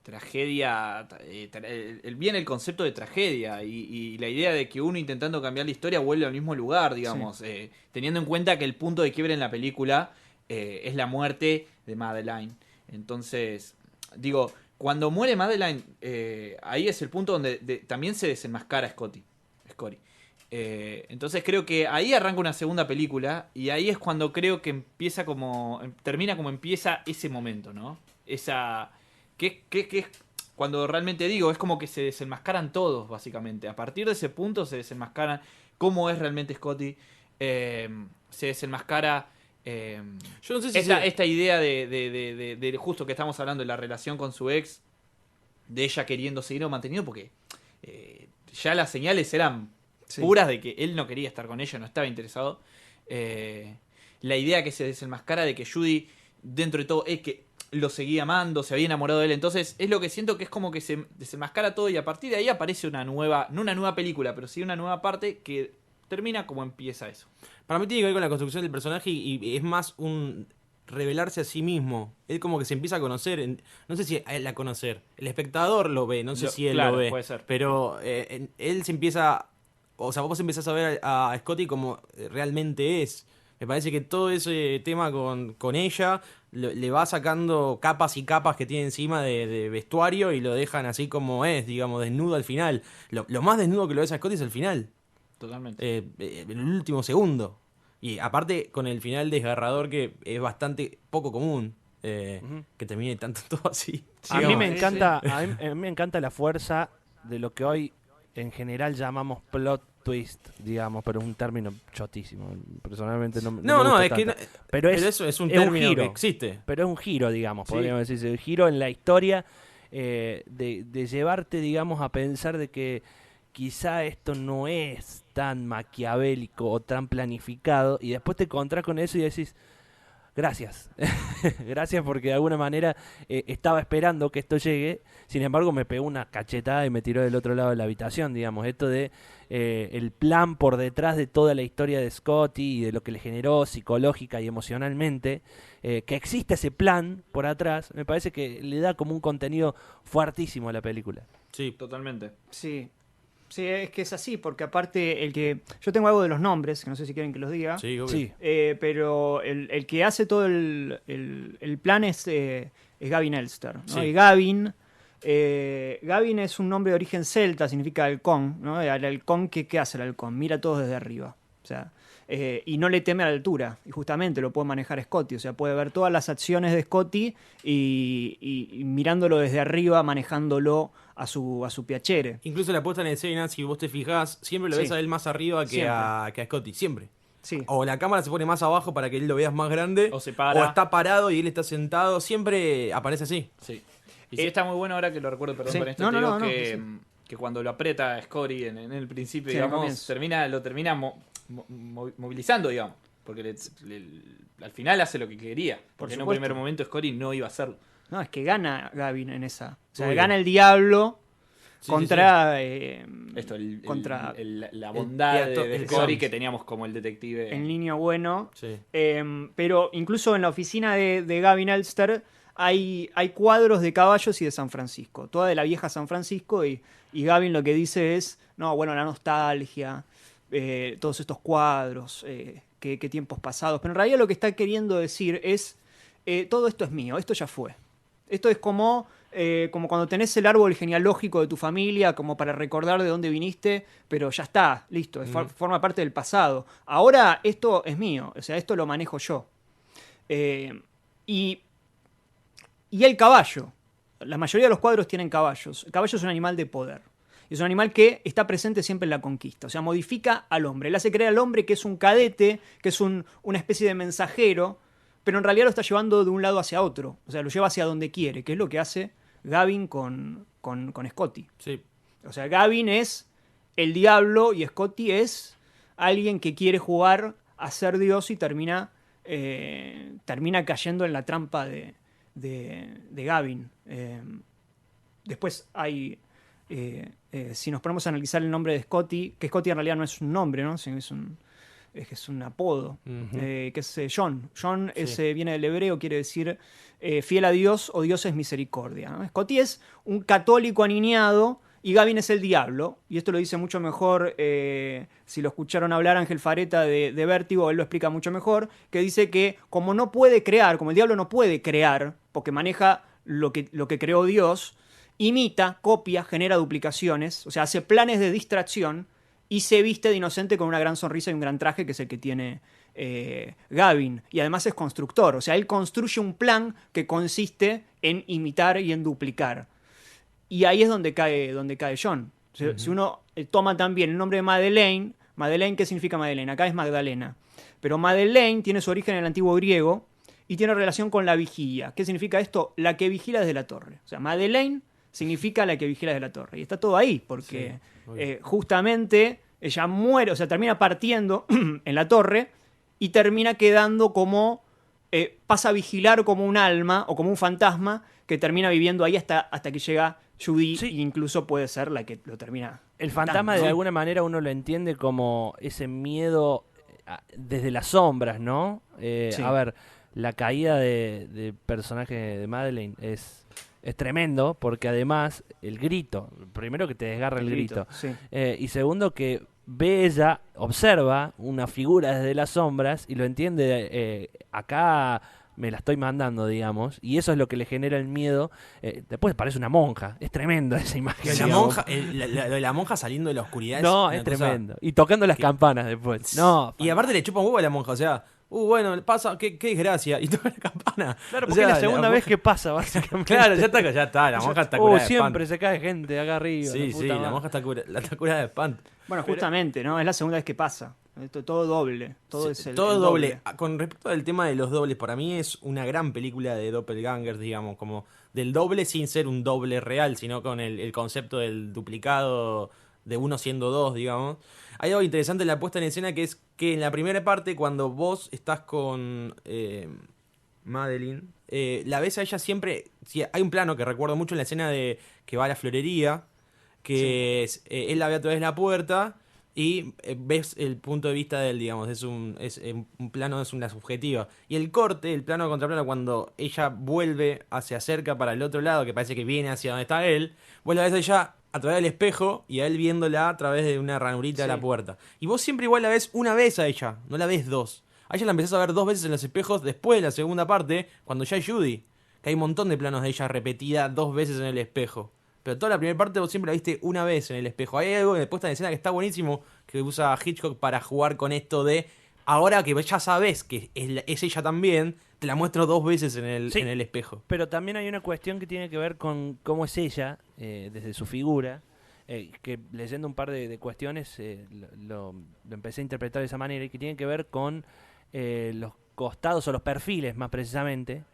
tragedia, el concepto de tragedia y la idea de que uno intentando cambiar la historia vuelve al mismo lugar, digamos, sí. Teniendo en cuenta que el punto de quiebre en la película es la muerte de Madeleine. Entonces, digo, cuando muere Madeleine, ahí es el punto donde también se desenmascara Scotty. Entonces creo que ahí arranca una segunda película y ahí es cuando creo que termina como empieza ese momento, ¿no? Esa... Que es cuando realmente digo, es como que se desenmascaran todos, básicamente. A partir de ese punto se desenmascaran cómo es realmente Scotty. Se desenmascara yo no sé si esta idea de justo que estamos hablando de la relación con su ex, de ella queriendo seguirlo manteniendo, porque ya las señales eran puras de que él no quería estar con ella, no estaba interesado. La idea que se desenmascara de que Judy, dentro de todo, es que lo seguía amando, se había enamorado de él. Entonces es lo que siento que es como que se desenmascara todo y a partir de ahí aparece una nueva, no una nueva película, pero sí una nueva parte que termina como empieza eso. Para mí tiene que ver con la construcción del personaje y es más un revelarse a sí mismo. Él como que se empieza a conocer, no sé si a él a conocer, el espectador lo ve, no sé si él lo ve, puede ser. Pero él se empieza, o sea, vos empezás a ver a Scotty como realmente es. Me parece que todo ese tema con ella le va sacando capas y capas que tiene encima de vestuario y lo dejan así como es, digamos, desnudo al final. Lo más desnudo que lo ves a Scotty es el final. Totalmente. En el último segundo. Y aparte con el final desgarrador que es bastante poco común. Que termine tanto todo así. A mí me encanta, a mí me encanta la fuerza de lo que hoy en general llamamos plot twist, digamos, pero es un término chotísimo. Personalmente no me gusta es que tanto. pero eso es un término que existe. Pero es un giro, digamos, Sí. podríamos decirse. Un giro en la historia de llevarte, digamos, a pensar de que quizá esto no es tan maquiavélico o tan planificado, y después te encontrás con eso y decís, gracias. Gracias, porque de alguna manera estaba esperando que esto llegue. Sin embargo, me pegó una cachetada y me tiró del otro lado de la habitación, digamos. Esto de el plan por detrás de toda la historia de Scotty y de lo que le generó psicológica y emocionalmente, que existe ese plan por atrás, me parece que le da como un contenido fuertísimo a la película. Sí. Totalmente. Sí. Sí, es que es así, porque aparte yo tengo algo de los nombres, que no sé si quieren que los diga. Sí, obvio. Sí, Pero el que hace todo el plan es Gavin Elster, ¿no? Sí. Y Gavin es un nombre de origen celta, significa halcón, ¿no? El halcón, ¿qué hace el halcón? Mira todo desde arriba. O sea, y no le teme a la altura. Y justamente lo puede manejar Scotty. O sea, puede ver todas las acciones de Scotty y mirándolo desde arriba, manejándolo a su piacere. Incluso la puesta en escena, si vos te fijás, siempre lo Sí. ves a él más arriba que Siempre. a Scotty, siempre. Sí. O la cámara se pone más abajo para que él lo veas más grande. O se para. O está parado y él está sentado. Siempre aparece así. Sí. Y sí está muy bueno ahora que lo recuerdo, perdón Sí. con esto, No, te no, digo no, que, sí. que cuando lo aprieta a Scotty en el principio, Sí, al digamos, comienzo. lo termina movilizando, digamos. Porque al final hace lo que quería. Porque en un supuesto. primer momento Scotty no iba a hacerlo. No, es que gana Gavin en esa. O sea, Obvio. gana el diablo Sí, contra... Esto, contra la bondad teatro- de el Scotty cómic. que teníamos como el detective. el niño bueno. Sí. Pero incluso en la oficina de Gavin Elster hay cuadros de caballos y de San Francisco. Toda de la vieja San Francisco. Y Gavin lo que dice es, no, bueno, la nostalgia, todos estos cuadros, qué tiempos pasados. Pero en realidad lo que está queriendo decir es, todo esto es mío, esto ya fue. Esto es como cuando tenés el árbol genealógico de tu familia, como para recordar de dónde viniste, pero ya está, listo, forma parte del pasado. Ahora esto es mío, o sea, esto lo manejo yo. Y el caballo. La mayoría de los cuadros tienen caballos. El caballo es un animal de poder. Y es un animal que está presente siempre en la conquista. O sea, modifica al hombre. Él hace creer al hombre que es un cadete, que es una especie de mensajero, pero en realidad lo está llevando de un lado hacia otro. O sea, lo lleva hacia donde quiere, que es lo que hace Gavin con Scotty. Sí. O sea, Gavin es el diablo y Scotty es alguien que quiere jugar a ser Dios y termina cayendo en la trampa de Gavin. Después hay... si nos ponemos a analizar el nombre de Scotty, que Scotty en realidad no es un nombre, ¿no? Sino es un apodo, Ujú. que es John. John Sí. viene del hebreo, quiere decir fiel a Dios o Dios es misericordia, ¿no? Scotty es un católico aniñado y Gavin es el diablo. Y esto lo dice mucho mejor, si lo escucharon hablar Ángel Fareta de Vértigo, él lo explica mucho mejor, que dice que como no puede crear, como el diablo no puede crear, porque maneja lo que creó Dios, imita, copia, genera duplicaciones, o sea, hace planes de distracción y se viste de inocente con una gran sonrisa y un gran traje, que es el que tiene Gavin. Y además es constructor, o sea, él construye un plan que consiste en imitar y en duplicar. Y ahí es donde cae John. Si uno toma también el nombre de Madeleine, ¿qué significa Madeleine? Acá es Magdalena. Pero Madeleine tiene su origen en el antiguo griego y tiene relación con la vigilia. ¿Qué significa esto? La que vigila desde la torre. O sea, Madeleine significa la que vigila desde la torre. Y está todo ahí, porque Sí, obvio. justamente ella muere, o sea, termina partiendo en la torre y termina quedando como... pasa a vigilar como un alma o como un fantasma que termina viviendo ahí hasta que llega Judy, Sí. e incluso puede ser la que lo termina. El fantasma matando, de ¿no? alguna manera uno lo entiende como ese miedo desde las sombras, ¿no? Sí. A ver, la caída de personaje de Madeleine es tremendo, porque además el grito, primero que te desgarra el grito, Sí. y segundo que ve ella, observa una figura desde las sombras y lo entiende, acá me la estoy mandando, digamos, y eso es lo que le genera el miedo. Después parece una monja, es tremendo esa imagen. La digamos. monja, la monja saliendo de la oscuridad No, una es cosa tremendo. Y tocando las campanas después. No, Y aparte le chupa un huevo a la monja, o sea, bueno, pasa, qué desgracia. Y toca la campana. Claro, O porque sea, es la segunda vez que pasa, básicamente. Claro, ya está, la monja está curada de siempre espanto. se cae gente acá arriba. Sí, sí, la monja está curada de espanto. Bueno, justamente, ¿no? Es la segunda vez que pasa. Esto, todo doble. Todo Sí, es el todo el doble. Con respecto al tema de los dobles, para mí es una gran película de doppelgangers, digamos, como del doble sin ser un doble real, sino con el concepto del duplicado de uno siendo dos, digamos. Hay algo interesante en la puesta en escena que es que en la primera parte, cuando vos estás con Madeline, la ves a ella siempre. Sí, hay un plano que recuerdo mucho en la escena de que va a la florería, que él la ve a través de la puerta. Y ves el punto de vista de él, digamos, un plano, es una subjetiva. Y el corte, el plano contra plano, cuando ella vuelve, se acerca para el otro lado, que parece que viene hacia donde está él, vos la ves a ella a través del espejo y a él viéndola a través de una ranurita de la puerta. Y vos siempre igual la ves una vez a ella, no la ves dos. A ella la empezás a ver dos veces en los espejos después de la segunda parte, cuando ya es Judy. Que hay un montón de planos de ella repetida dos veces en el espejo. Pero toda la primera parte vos siempre la viste una vez en el espejo. Hay algo de puesta en escena que está buenísimo, que usa Hitchcock para jugar con esto de, ahora que ya sabes que es ella también, te la muestro dos veces en el espejo. Pero también hay una cuestión que tiene que ver con cómo es ella, desde su figura, que leyendo un par de cuestiones lo empecé a interpretar de esa manera, y que tiene que ver con los costados o los perfiles más precisamente,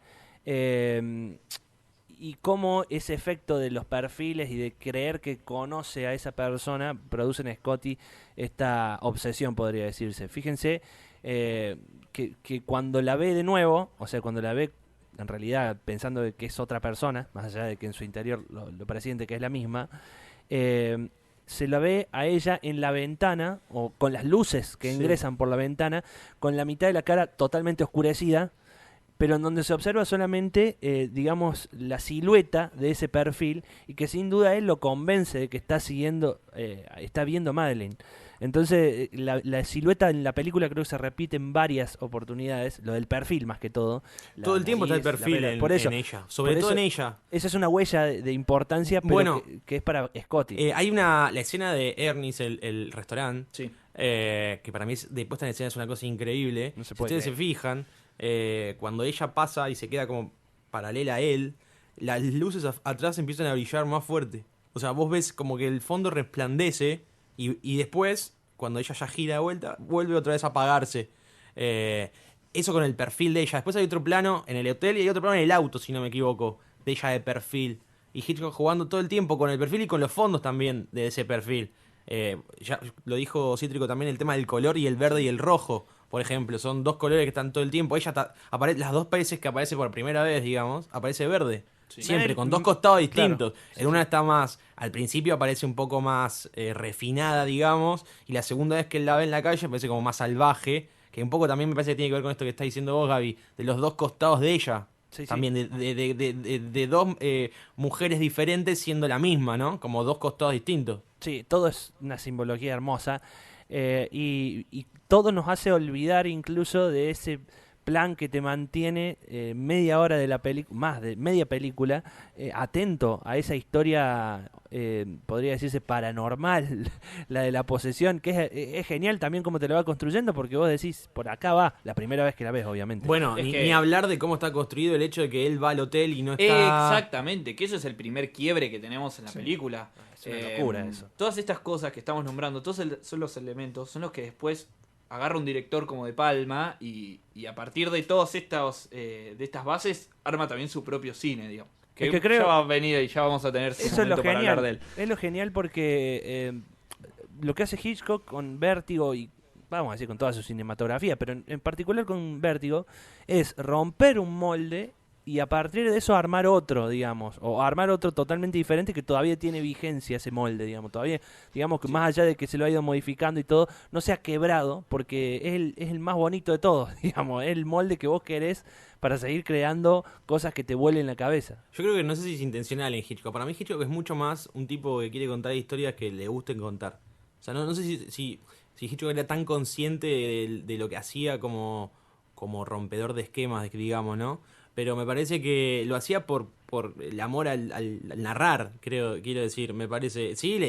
y cómo ese efecto de los perfiles y de creer que conoce a esa persona produce en Scotty esta obsesión, podría decirse. Fíjense que cuando la ve de nuevo, o sea, cuando la ve en realidad pensando de que es otra persona, más allá de que en su interior lo presiente que es la misma, se la ve a ella en la ventana, o con las luces que ingresan por la ventana, con la mitad de la cara totalmente oscurecida, pero en donde se observa solamente, digamos, la silueta de ese perfil, y que sin duda él lo convence de que está viendo a Madeleine. Entonces, la silueta en la película creo que se repite en varias oportunidades, lo del perfil más que todo. Todo el tiempo está el perfil en ella, sobre todo en ella. Esa es una huella de importancia, pero bueno, que es para Scotty. Hay la escena de Ernest, el restaurante, Sí. que para mí de puesta en escena es una cosa increíble. No se Si puede ustedes se fijan, cuando ella pasa y se queda como paralela a él, las luces atrás empiezan a brillar más fuerte. O sea, vos ves como que el fondo resplandece y después, cuando ella ya gira de vuelta, vuelve otra vez a apagarse. Eso con el perfil de ella. Después hay otro plano en el hotel y hay otro plano en el auto, si no me equivoco, de ella de perfil. Y Hitchcock jugando todo el tiempo con el perfil y con los fondos también de ese perfil. Ya lo dijo Cítrico también, el tema del color y el verde y el rojo, por ejemplo, son dos colores que están todo el tiempo. Ella las dos veces que aparece por primera vez, digamos, aparece verde. Sí. Siempre, con dos costados distintos. Claro. En una está más, al principio aparece un poco más refinada, digamos, y la segunda vez que la ve en la calle aparece como más salvaje, que un poco también me parece que tiene que ver con esto que está diciendo vos, Gaby, de los dos costados de ella. Sí, También de dos mujeres diferentes siendo la misma, ¿no? Como dos costados distintos. Sí, todo es una simbología hermosa, y todo nos hace olvidar incluso de ese plan que te mantiene media hora de la película, más de media película, atento a esa historia, podría decirse paranormal, la de la posesión, que es genial también como te lo va construyendo, porque vos decís, por acá va, la primera vez que la ves, obviamente. Bueno, Es ni, que- ni hablar de cómo está construido el hecho de que él va al hotel y no está... Exactamente, que eso es el primer quiebre que tenemos en la película. Es una locura eso. Todas estas cosas que estamos nombrando, son los elementos, son los que después agarra un director como De Palma y a partir de todas de estas bases arma también su propio cine, digamos. Que, Es que creo- ya va a venir y ya vamos a tener ese Eso es lo momento para hablar de genial. él. Es lo genial porque lo que hace Hitchcock con Vértigo, y vamos a decir con toda su cinematografía, pero en particular con Vértigo, es romper un molde y a partir de eso armar otro, digamos, o armar otro totalmente diferente que todavía tiene vigencia ese molde, digamos, todavía, digamos que más allá de que se lo ha ido modificando y todo, no se ha quebrado porque es el más bonito de todos, digamos, es el molde que vos querés para seguir creando cosas que te vuelen la cabeza. Yo creo que no sé si es intencional en Hitchcock. Para mí Hitchcock es mucho más un tipo que quiere contar historias que le gusten contar. O sea, no sé si Hitchcock era tan consciente de lo que hacía como rompedor de esquemas, digamos, ¿no? Pero me parece que lo hacía por el amor al narrar, quiero decir, me parece. Sí,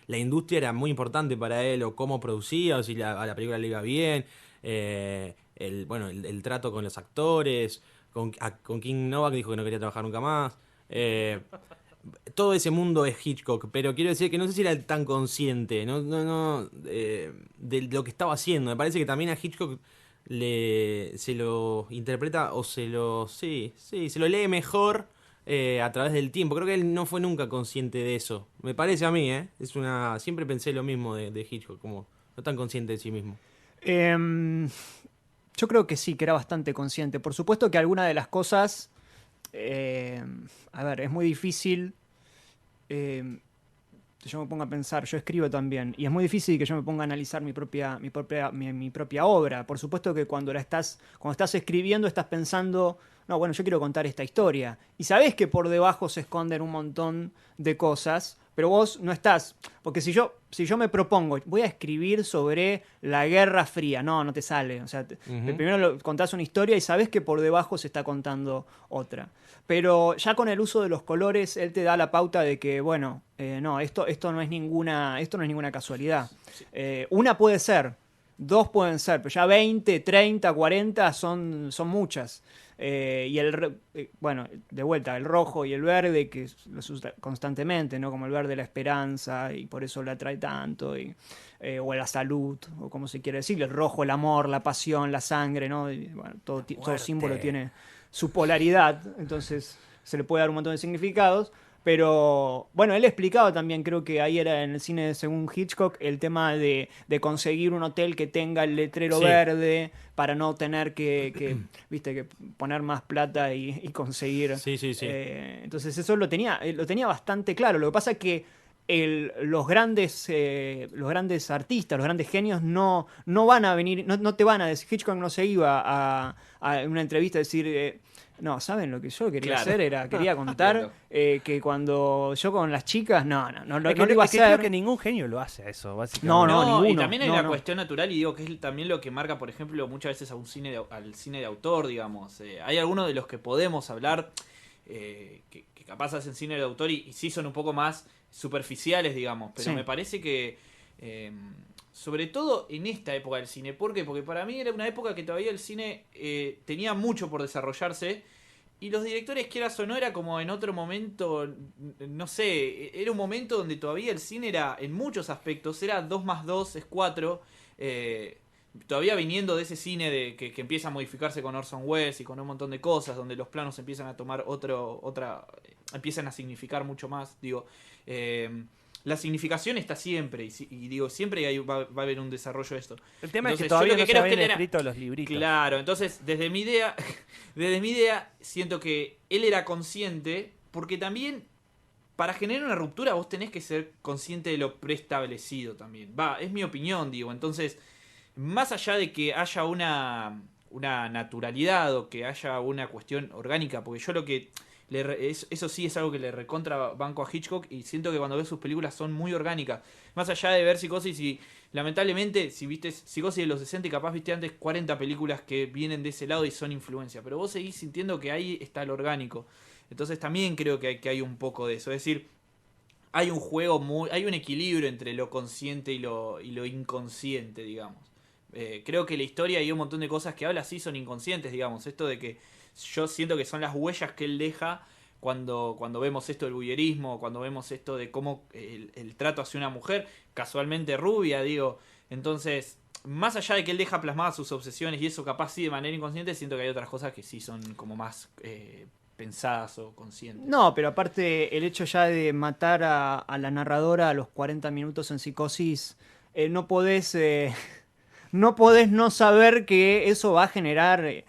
la industria era muy importante para él, o cómo producía, o si a la película le iba bien. el trato con los actores, con King Novak dijo que no quería trabajar nunca más. Todo ese mundo es Hitchcock, pero quiero decir que no sé si era tan consciente de lo que estaba haciendo. Me parece que también a Hitchcock se lo interpreta o se lo lee mejor a través del tiempo. Creo que él no fue nunca consciente de eso. Me parece a mí, siempre pensé lo mismo de Hitchcock, como no tan consciente de sí mismo. Yo creo que sí, que era bastante consciente. Por supuesto que alguna de las cosas... a ver, es muy difícil que yo me ponga a pensar, yo escribo también, y es muy difícil que yo me ponga a analizar mi propia obra. Por supuesto que cuando estás escribiendo estás pensando, no, bueno, yo quiero contar esta historia. Y sabés que por debajo se esconden un montón de cosas, pero vos no estás. Porque si yo me propongo, voy a escribir sobre la Guerra Fría, no te sale. O sea, primero contás una historia y sabés que por debajo se está contando otra. Pero ya con el uso de los colores, él te da la pauta de que, bueno, no, esto no es ninguna casualidad. Una puede ser, dos pueden ser, pero ya 20, 30, 40 son muchas. Bueno, de vuelta, el rojo y el verde, que los usa constantemente, ¿no? Como el verde la esperanza, y por eso la atrae tanto, o la salud, o como se quiere decir, el rojo el amor, la pasión, la sangre, ¿no? Y, bueno, todo símbolo tiene su polaridad, entonces se le puede dar un montón de significados. Pero, bueno, él explicaba también, creo que ahí era en el cine según Hitchcock, el tema de conseguir un hotel que tenga el letrero verde para no tener que poner más plata y conseguir. Sí. Entonces eso lo tenía bastante claro. Lo que pasa es que los grandes artistas, los grandes genios no van a venir, no te van a decir, Hitchcock no se iba a en una entrevista a decir... no, ¿saben lo que yo quería hacer? Quería contar que cuando yo con las chicas, no lo iba a hacer. Creo que ningún genio lo hace a eso, básicamente. No, ninguno. Y también hay una cuestión natural, y digo que es también lo que marca, por ejemplo, muchas veces al cine de autor, digamos. Hay algunos de los que podemos hablar que capaz hacen cine de autor y sí son un poco más superficiales, digamos. Pero me parece que... sobre todo en esta época del cine. ¿Por qué? Porque para mí era una época que todavía el cine tenía mucho por desarrollarse. Y los directores, quieras o no, era como en otro momento, no sé, era un momento donde todavía el cine era, en muchos aspectos, era 2 más 2 es 4. Todavía viniendo de ese cine que empieza a modificarse con Orson Welles y con un montón de cosas, donde los planos empiezan a tomar empiezan a significar mucho más, digo... la significación está siempre, y digo, siempre va a haber un desarrollo de esto. El tema Entonces, es que todavía yo lo que no creo se es que habían escrito los libritos. Claro, entonces desde mi idea siento que él era consciente, porque también para generar una ruptura vos tenés que ser consciente de lo preestablecido también. Es mi opinión, digo. Entonces, más allá de que haya una naturalidad o que haya una cuestión orgánica, porque yo lo que... eso sí es algo que le recontra banco a Hitchcock, y siento que cuando ves sus películas son muy orgánicas. Más allá de ver Psicosis, y lamentablemente si viste Psicosis de los 60 y capaz viste antes 40 películas que vienen de ese lado y son influencia, pero vos seguís sintiendo que ahí está el orgánico. Entonces también creo que hay un poco de eso. Es decir, hay un juego hay un equilibrio entre lo consciente y lo inconsciente, digamos. Creo que la historia y un montón de cosas que habla sí son inconscientes, digamos. Esto de que yo siento que son las huellas que él deja cuando vemos esto del voyerismo, cuando vemos esto de cómo el trato hacia una mujer, casualmente rubia, digo. Entonces, más allá de que él deja plasmadas sus obsesiones y eso capaz sí de manera inconsciente, siento que hay otras cosas que sí son como más pensadas o conscientes. No, pero aparte el hecho ya de matar a la narradora a los 40 minutos en Psicosis, no podés no saber que eso va a generar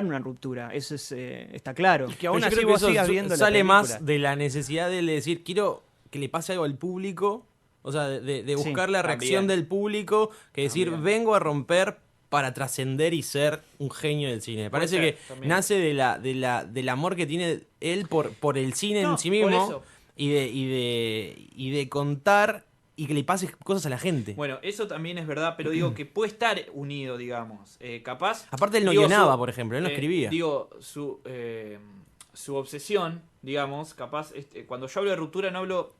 una ruptura. Eso está claro. Y que aún Pero yo así creo que vos eso sigas viendo la sale película. más de la necesidad de decir, quiero que le pase algo al público, o sea, de buscar la reacción también. del público, que decir, También. vengo a romper para trascender y ser un genio del cine. Me parece ser, que también. nace del amor que tiene él por el cine No, en sí por mismo, eso. y de contar y que le pase cosas a la gente. Bueno, eso también es verdad, pero digo que puede estar unido, digamos. Capaz. Aparte él no digo, guionaba, por ejemplo, él no escribía. Digo, su obsesión, digamos, capaz. Cuando yo hablo de ruptura, no hablo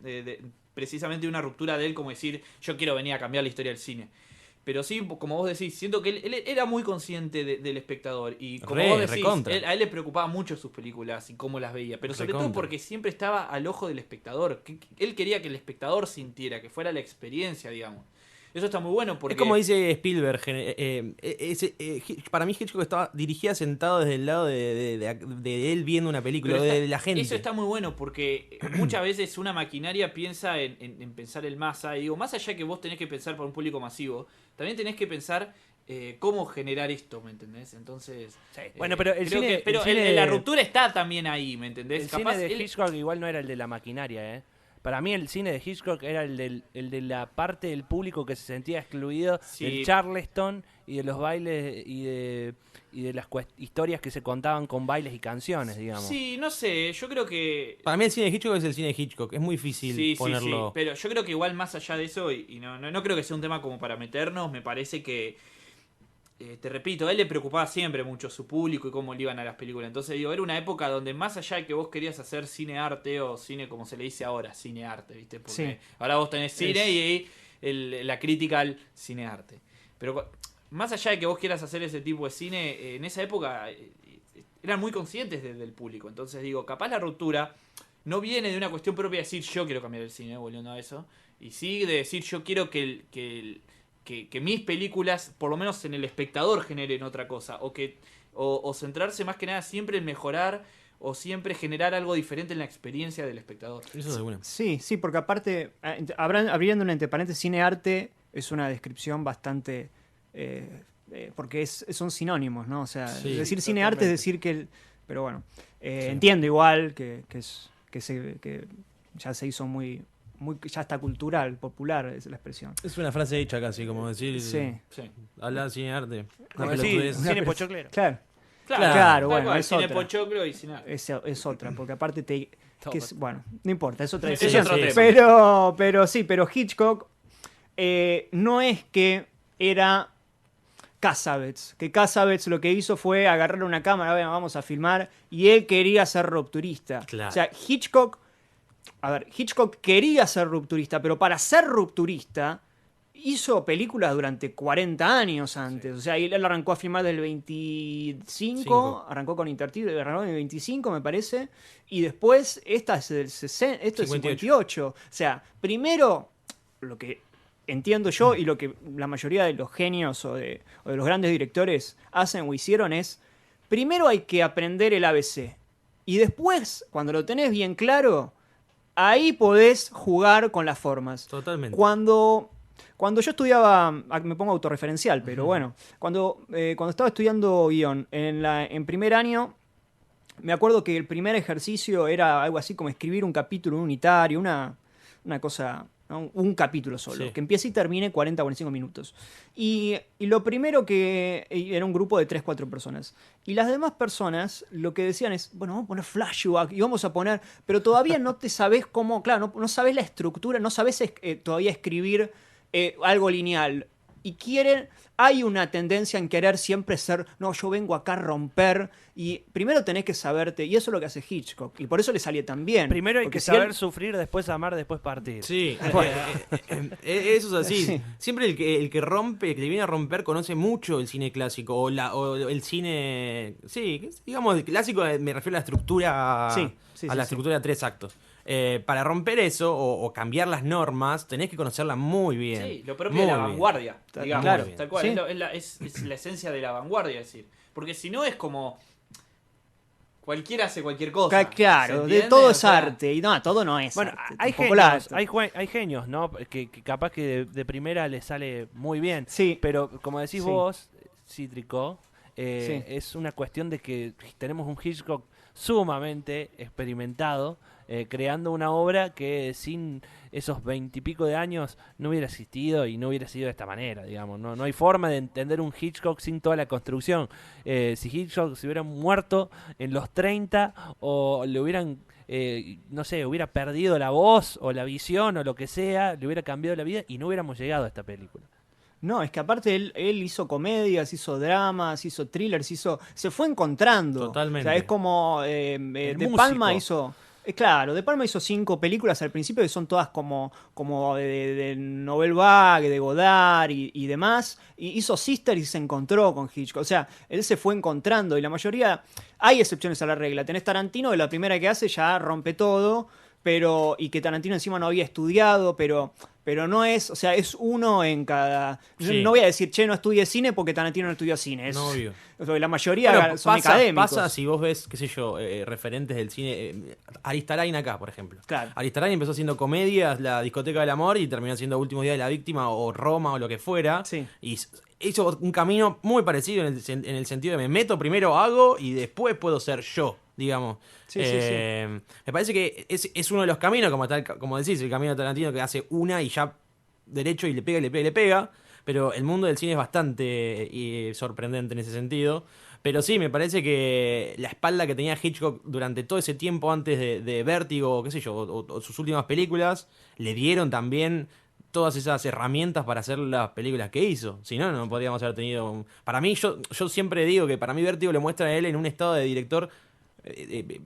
precisamente de una ruptura de él como decir, yo quiero venir a cambiar la historia del cine. Pero sí, como vos decís, siento que él era muy consciente del espectador. Y como Re, vos decís, recontra. a él le preocupaba mucho sus películas y cómo las veía. Pero sobre todo Recontra. porque siempre estaba al ojo del espectador. Él quería que el espectador sintiera, que fuera la experiencia, digamos. Eso está muy bueno porque... Es como dice Spielberg, para mí Hitchcock estaba dirigida sentado desde el lado de él viendo una película, Pero de la gente. Eso está muy bueno porque muchas veces una maquinaria piensa en pensar el masa. Y digo, más allá que vos tenés que pensar para un público masivo, también tenés que pensar cómo generar esto, ¿me entendés? Entonces, Bueno, pero el creo cine- que, pero el cine la de- ruptura está también ahí, ¿me entendés? El cine de Hitchcock igual no era el de la maquinaria, ¿eh? Para mí el cine de Hitchcock era el de la parte del público que se sentía excluido Sí. del Charleston y de los bailes y de las historias que se contaban con bailes y canciones, digamos. Sí, no sé, yo creo que... Para mí el cine de Hitchcock es el cine de Hitchcock, es muy difícil Sí, ponerlo. sí, pero yo creo que igual más allá de eso, y no creo que sea un tema como para meternos, me parece que, te repito, a él le preocupaba siempre mucho su público y cómo le iban a las películas. Entonces digo, era una época donde más allá de que vos querías hacer cine-arte o cine como se le dice ahora, cine-arte, ¿viste? Porque Sí. ahora vos tenés cine y ahí la crítica al cine-arte. Pero más allá de que vos quieras hacer ese tipo de cine, en esa época eran muy conscientes del público. Entonces digo, capaz la ruptura no viene de una cuestión propia de decir yo quiero cambiar el cine, volviendo a eso, y sí de decir yo quiero que mis películas, por lo menos en el espectador, generen otra cosa, o centrarse más que nada siempre en mejorar o siempre generar algo diferente en la experiencia del espectador. Eso es alguna. Sí, sí, porque aparte, abriendo entre paréntesis, cine-arte es una descripción bastante... porque son sinónimos, ¿no? O sea, Sí, decir cine-arte es totalmente. decir que... Pero bueno, Sí. entiendo igual que ya se hizo muy... ya está cultural, popular es la expresión. Es una frase hecha casi, como decir, Sí, Sí. hablar de cine arte. Como Una decir, pelotudez. cine pochoclero. claro. Claro, Claro, tal bueno, cual, es cine otra. pochoclo y cine. Es otra, porque aparte bueno, no importa, es otra Es decisión. otro tema. Pero Hitchcock no es que era Cassavetes, que Cassavetes lo que hizo fue agarrar una cámara, "Venga, vamos a filmar", y él quería ser rupturista. Claro. O sea, Hitchcock quería ser rupturista, pero para ser rupturista hizo películas durante 40 años antes. O sea, él arrancó a filmar del 25, arrancó con Intertidal, arrancó en el 25, me parece, y después esta es del 60, esto es 58. O sea, primero, lo que entiendo yo y lo que la mayoría de los genios o de los grandes directores hacen o hicieron es, primero hay que aprender el ABC. Y después, cuando lo tenés bien claro, ahí podés jugar con las formas. Totalmente. Cuando yo estudiaba, me pongo autorreferencial, pero bueno, cuando estaba estudiando guión en primer año, me acuerdo que el primer ejercicio era algo así como escribir un capítulo unitario, una cosa, ¿no? Un capítulo solo, Sí. que empiece y termine 40 o 45 minutos. Y lo primero era un grupo de 3-4 personas. Y las demás personas lo que decían es, bueno, vamos a poner flashback y vamos a poner, pero todavía no te sabes cómo, claro, no sabes la estructura, no sabes todavía escribir algo lineal. Y hay una tendencia en querer siempre ser, no, yo vengo acá a romper. Y primero tenés que saberte, y eso es lo que hace Hitchcock. Y por eso le salió tan bien. Primero hay Porque que si saber él- sufrir, después amar, después partir. Sí, Bueno. eso es así. Sí. Siempre el que rompe, el que viene a romper, conoce mucho el cine clásico o el cine, sí, digamos el clásico, me refiero a la estructura, Sí, a la estructura de 3 actos. Para romper eso o cambiar las normas, tenés que conocerla muy bien. Sí, lo propio muy de la bien. vanguardia, digamos, Claro. tal cual. Sí. Es la esencia de la vanguardia, es decir. Porque si no es como cualquiera hace cualquier cosa. Claro, ¿se de entiende? todo O es sea, arte. Y no, todo no es Bueno, arte. hay Tampoco genios, la- hay genios, ¿no? Que capaz que de primera le sale muy bien. Sí. Pero como decís Sí. vos, Cítrico, Sí. es una cuestión de que tenemos un Hitchcock sumamente experimentado, creando una obra que sin esos 20 y pico de años no hubiera existido y no hubiera sido de esta manera, digamos. No hay forma de entender un Hitchcock sin toda la construcción. Si Hitchcock se hubiera muerto en los 30 o le hubieran... no sé, hubiera perdido la voz o la visión o lo que sea, le hubiera cambiado la vida y no hubiéramos llegado a esta película. No, es que aparte él hizo comedias, hizo dramas, hizo thrillers, se fue encontrando. Totalmente. O sea, es como De músico. Palma hizo Claro, De Palma hizo 5 películas al principio que son todas como de Nouvelle Vague, de Godard y demás. Y hizo Sister y se encontró con Hitchcock. O sea, él se fue encontrando y la mayoría... Hay excepciones a la regla. Tenés Tarantino, que la primera que hace ya rompe todo, y que Tarantino encima no había estudiado, pero no es... O sea, es uno en cada... Sí. No voy a decir, che, no estudie cine porque Tarantino no estudió cine. Es, No, obvio. la mayoría Bueno, son académicos. pasa si vos ves, qué sé yo, referentes del cine. Aristarain acá, por ejemplo. Claro. Aristarain empezó haciendo comedias, La discoteca del amor, y terminó haciendo Últimos días de la víctima o Roma o lo que fuera. Sí. Y hizo un camino muy parecido en el sentido de me meto, primero hago y después puedo ser yo, digamos. Sí. Me parece que es uno de los caminos, como decís, el camino de Tarantino, que hace una y ya derecho y le pega y le pega y le pega. Pero el mundo del cine es bastante sorprendente en ese sentido. Pero sí, me parece que la espalda que tenía Hitchcock durante todo ese tiempo antes de Vértigo, qué sé yo, o sus últimas películas, le dieron también todas esas herramientas para hacer las películas que hizo. Si no, no podríamos haber tenido... Para mí, yo siempre digo que para mí Vértigo le muestra a él en un estado de director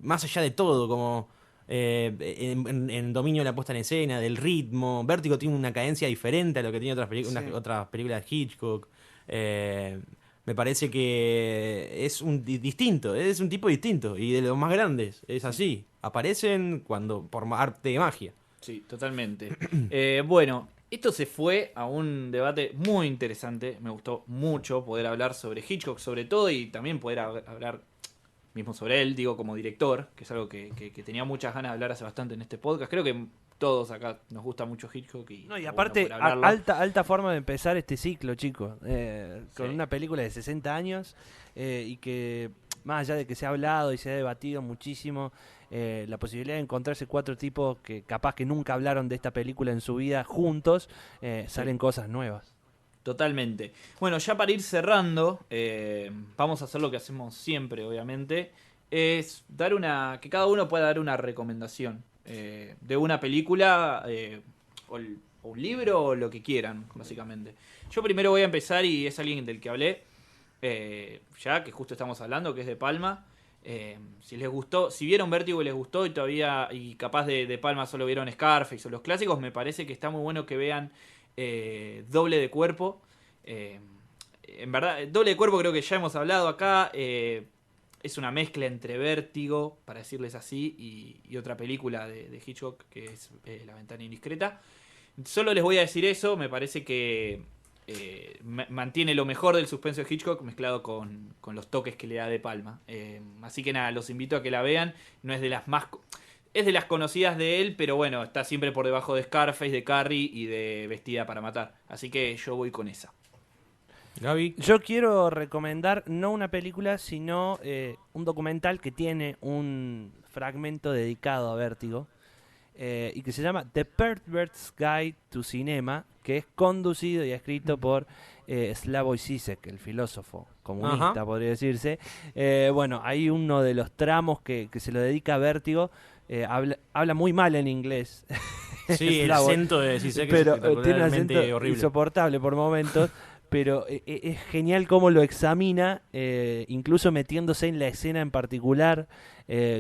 más allá de todo, como... en dominio de la puesta en escena, del ritmo. Vértigo tiene una cadencia diferente a lo que tiene otras películas de Hitchcock. Me parece que es distinto, es un tipo distinto y de los más grandes, es así. Aparecen por arte de magia. Sí, totalmente. Bueno, esto se fue a un debate muy interesante. Me gustó mucho poder hablar sobre Hitchcock, sobre todo, y también poder hablar mismo sobre él, digo, como director, que es algo que tenía muchas ganas de hablar hace bastante en este podcast. Creo que todos acá nos gusta mucho Hitchcock. No, y aparte, alta forma de empezar este ciclo, chicos. Con una película de 60 años y que, más allá de que se ha hablado y se ha debatido muchísimo, la posibilidad de encontrarse 4 tipos que capaz que nunca hablaron de esta película en su vida juntos, salen cosas nuevas. Totalmente. Bueno, ya para ir cerrando, vamos a hacer lo que hacemos siempre, obviamente, es que cada uno pueda dar una recomendación de una película o un libro o lo que quieran, básicamente. Yo primero voy a empezar y es alguien del que hablé, ya que justo estamos hablando, que es De Palma. Si les gustó, si vieron Vértigo y les gustó y capaz de Palma solo vieron Scarface o los clásicos, me parece que está muy bueno que vean Doble de Cuerpo. En verdad, Doble de Cuerpo creo que ya hemos hablado acá. Es una mezcla entre Vértigo, para decirles así, y otra película de Hitchcock, que es La ventana indiscreta. Solo les voy a decir eso. Me parece que mantiene lo mejor del suspenso de Hitchcock mezclado con los toques que le da De Palma. Así que nada, los invito a que la vean. No es de las más... Es de las conocidas de él, pero bueno, está siempre por debajo de Scarface, de Carrie y de Vestida para matar. Así que yo voy con esa. Gaby. Yo quiero recomendar no una película, sino un documental que tiene un fragmento dedicado a Vértigo y que se llama The Pervert's Guide to Cinema, que es conducido y escrito por Slavoj Žižek, el filósofo comunista, Ajá. podría decirse. Bueno, hay uno de los tramos que se lo dedica a Vértigo. Habla muy mal en inglés. Sí, el Slavoj, acento de Žižek pero es tiene un espectacularmente acento horrible. insoportable por momentos. Pero es genial cómo lo examina, incluso metiéndose en la escena en particular,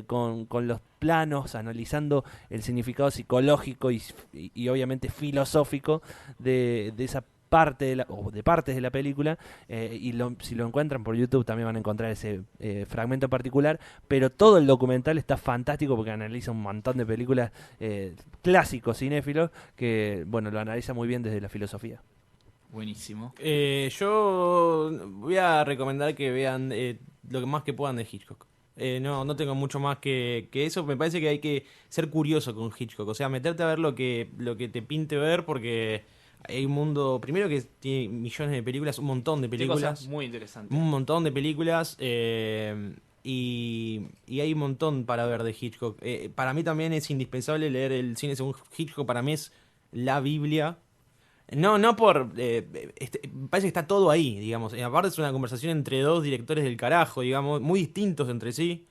con los planos, analizando el significado psicológico y obviamente filosófico de esa parte o de partes de la película. Si lo encuentran por YouTube también van a encontrar ese fragmento en particular, pero todo el documental está fantástico porque analiza un montón de películas clásicos cinéfilos que, bueno, lo analiza muy bien desde la filosofía. Buenísimo. Yo voy a recomendar que vean lo que más que puedan de Hitchcock. No tengo mucho más que eso. Me parece que hay que ser curioso con Hitchcock. O sea, meterte a ver lo que te pinte ver, porque hay un mundo, primero, que tiene millones de películas, un montón de Tiene cosas películas. muy interesantes. Un montón de películas. Y hay un montón para ver de Hitchcock. Para mí también es indispensable leer el cine según Hitchcock. Para mí es la Biblia. No por... me parece que está todo ahí, digamos. Aparte es una conversación entre dos directores del carajo, digamos, muy distintos entre sí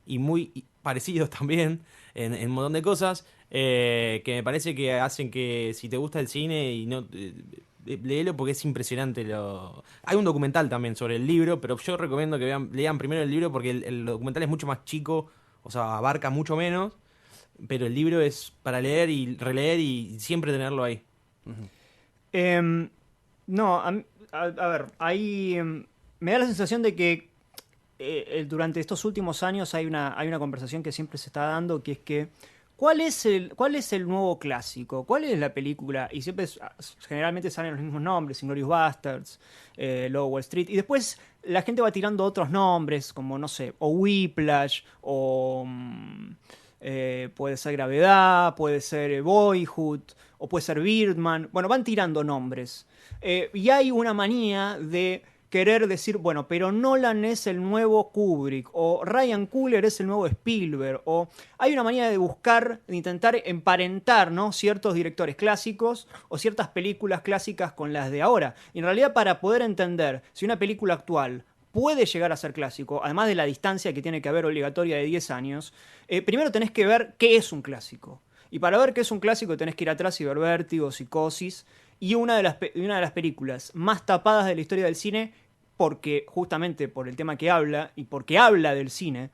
y muy parecidos también en un montón de cosas, que me parece que hacen que si te gusta el cine y no... léelo porque es impresionante. Hay un documental también sobre el libro, pero yo recomiendo que lean primero el libro porque el documental es mucho más chico, o sea, abarca mucho menos. pero el libro es para leer y releer y siempre tenerlo ahí. No, a ver, ahí me da la sensación de que durante estos últimos años hay una conversación que siempre se está dando, que es que cuál es el nuevo clásico? ¿Cuál es la película? Y siempre generalmente salen los mismos nombres, Inglourious Basterds, Lobo Wall Street, y después la gente va tirando otros nombres, como no sé, o Whiplash, o puede ser Gravedad, puede ser Boyhood, o puede ser Birdman. Bueno, van tirando nombres. Y hay una manía de querer decir, bueno, pero Nolan es el nuevo Kubrick, o Ryan Coogler es el nuevo Spielberg, o hay una manía de buscar, de intentar emparentar, ¿no?, ciertos directores clásicos o ciertas películas clásicas con las de ahora. Y en realidad, para poder entender si una película actual puede llegar a ser clásico, además de la distancia que tiene que haber obligatoria de 10 años, primero tenés que ver qué es un clásico. Y para ver qué es un clásico tenés que ir atrás y ver Vértigo, Psicosis. Y una de las películas más tapadas de la historia del cine, porque justamente por el tema que habla y porque habla del cine,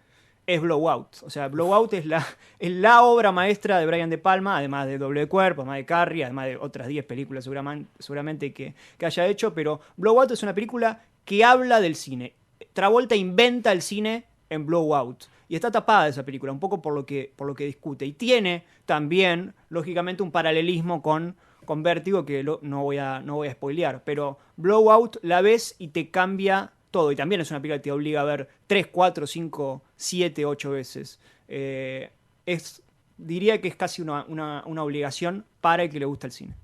es Blowout. O sea, Blowout es la obra maestra de Brian De Palma, además de Doble Cuerpo, además de Carrie, además de otras 10 películas seguramente que haya hecho, pero Blowout es una película que habla del cine. Travolta inventa el cine en Blowout. Y está tapada esa película, un poco por lo que discute. Y tiene también, lógicamente, un paralelismo con Vértigo, que no voy a spoilear. Pero Blowout la ves y te cambia todo. Y también es una película que te obliga a ver 3, 4, 5, 7, 8 veces. Diría que es casi una obligación para el que le gusta el cine.